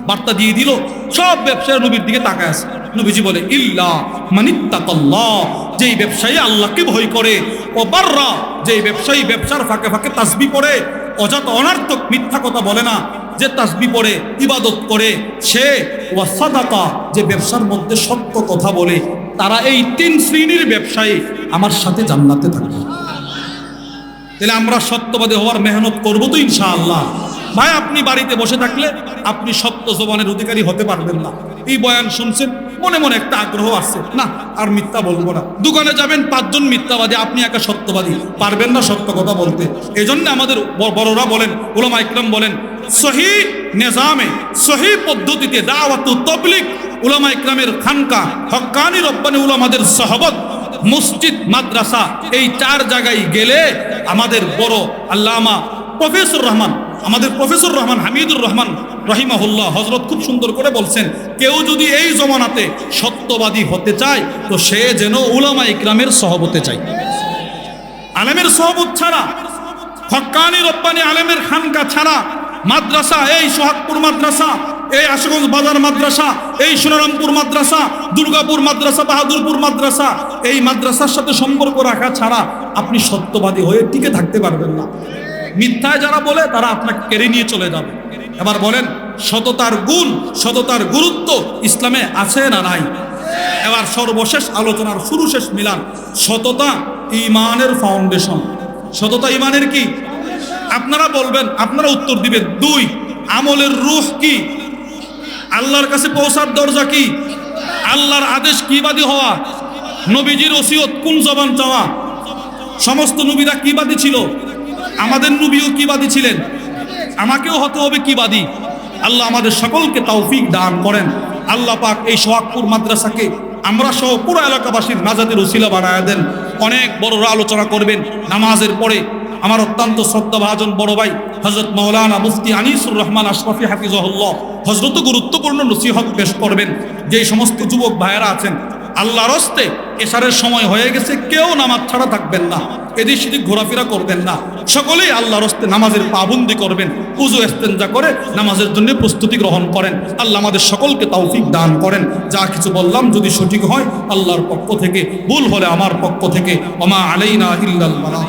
বার্তা দিয়ে দিল। সব ব্যবসায়ী নবীর দিকে তাকায় আছে। নবীজি বলে, ইল্লা মানিত্তাকাল্লাহ, যেই ব্যবসায়ী আল্লাহকে ভয় করে, ও বাররা, যেই ব্যবসায়ী ব্যবসার ফাঁকে ফাঁকে তাসবিহ পড়ে, অযথা অনার্থক মিথ্যা কথা বলে না, যে তাসবিহ পড়ে, ইবাদত করে, সে ওয়া সাদাকা, যে ব্যবসার মধ্যে সত্য কথা বলে, তারা এই 3 শ্রেণীর ব্যবসায়ী আমার সাথে জান্নাতে থাকবে। তাহলে আমরা সত্যবাদী হওয়ার মেহনত করবো তো ইনশাআল্লাহ। ভাই, আপনি বাড়িতে বসে থাকলে আপনি সত্য জবানের অধিকারী হতে পারবেন না। এই বয়ান শুনছেন, মনে মনে একটা আগ্রহ আছে, না আর মিথ্যা বলবো না। দোকানে যাবেন 5 জন মিথ্যাবাদী, আপনি একা সত্যবাদী, পারবেন না সত্য কথা বলতে। এজন্য আমাদের বড়রা বলেন, উলামা ইকরাম বলেন, সহি নিজামে, সহি পদ্ধতিতে দাওয়াত ও তাবলীগ, উলামা ইকরামের খানকা, হক্কানি রব্বানি উলামাদের সহবত, মসজিদ, মাদ্রাসা, এই 4 জায়গায় গেলে আমাদের বড় আল্লামা প্রফেসর রহমান, আমাদের প্রফেসর রহমান হামিদুর রহমান রহিমাহুল্লাহ হযরত খুব সুন্দর করে বলছেন, কেউ যদি এই জমানাতে সত্যবাদী হতে চায় তো সে যেন উলামা ইকরামের সহবতে চায়। আলেমের সহবত ছাড়া, হক্কানি রব্বানি আলেমের খানকা ছাড়া, মাদ্রাসা, এই সোহাগপুর মাদ্রাসা, এই আশুগঞ্জ বাজার মাদ্রাসা, এই সোনারামপুর মাদ্রাসা, দুর্গাপুর মাদ্রাসা, বাহাদুরপুর মাদ্রাসা, এই মাদ্রাসার সাথে সম্পর্ক রাখা ছাড়া আপনি সত্যবাদী হয়ে টিকে থাকতে পারবেন না। মিথ্যায় যারা বলে তারা আপনাকে কেড়ে নিয়ে চলে যাবে। এবার বলেন, সততার গুণ, সততার গুরুত্ব ইসলামে আছে না নাই? এবার সর্বশেষ আলোচনার শুরু শেষ মিলান। সততা ঈমানের ফাউন্ডেশন। সততা ঈমানের কি? আপনারা বলবেন, আপনারা উত্তর দিবেন 2। আমলের রূহ কি? আল্লাহর কাছে পৌঁছার দরজা কি? আল্লাহর আদেশ কিবাদী হওয়া। নবীজির ওসিয়ত কোন জবান চাওয়া। সমস্ত নবীরা কিবাদী ছিল, আমাদের নবীও কিবাদী ছিলেন, আমাকেও হতে হবে কিবাদী। আল্লাহ আমাদের সকলকে তৌফিক দান করেন। আল্লাহ পাক এই সোহাগপুর মাদ্রাসাকে আমরা সহ পুরো এলাকাবাসীর নাজাতের উসিলা বানায় দেন। অনেক বড়রা আলোচনা করবেন নামাজের পরে। আমার অত্যন্ত শ্রদ্ধাভাজন বড় ভাই হযরত মাওলানা মুফতি আনিসুর রহমান আশরাফি হাফিজাহুল্লাহ হযরত গুরুত্বপূর্ণ নসিহত পেশ করবেন। যে সমস্ত যুবক ভাইয়েরা আছেন, আল্লাহর হস্তে এশারের সময় হয়ে গেছে, কেউ নামাজ ছাড়া থাকবেন না, এদিক সেদিক ঘোরাফেরা করবেন না, সকলেই আল্লাহর হস্তে নামাজের পাবন্দি করবেন। উযু ইস্তেনজা করে নামাজের জন্য প্রস্তুতি গ্রহণ করেন। আল্লাহ আমাদের সকলকে তৌফিক দান করেন। যা কিছু বললাম যদি সঠিক হয় আল্লাহর পক্ষ থেকে, ভুল হলে আমার পক্ষ থেকে। ওমা আলাইনা ইল্লাল বালাগ।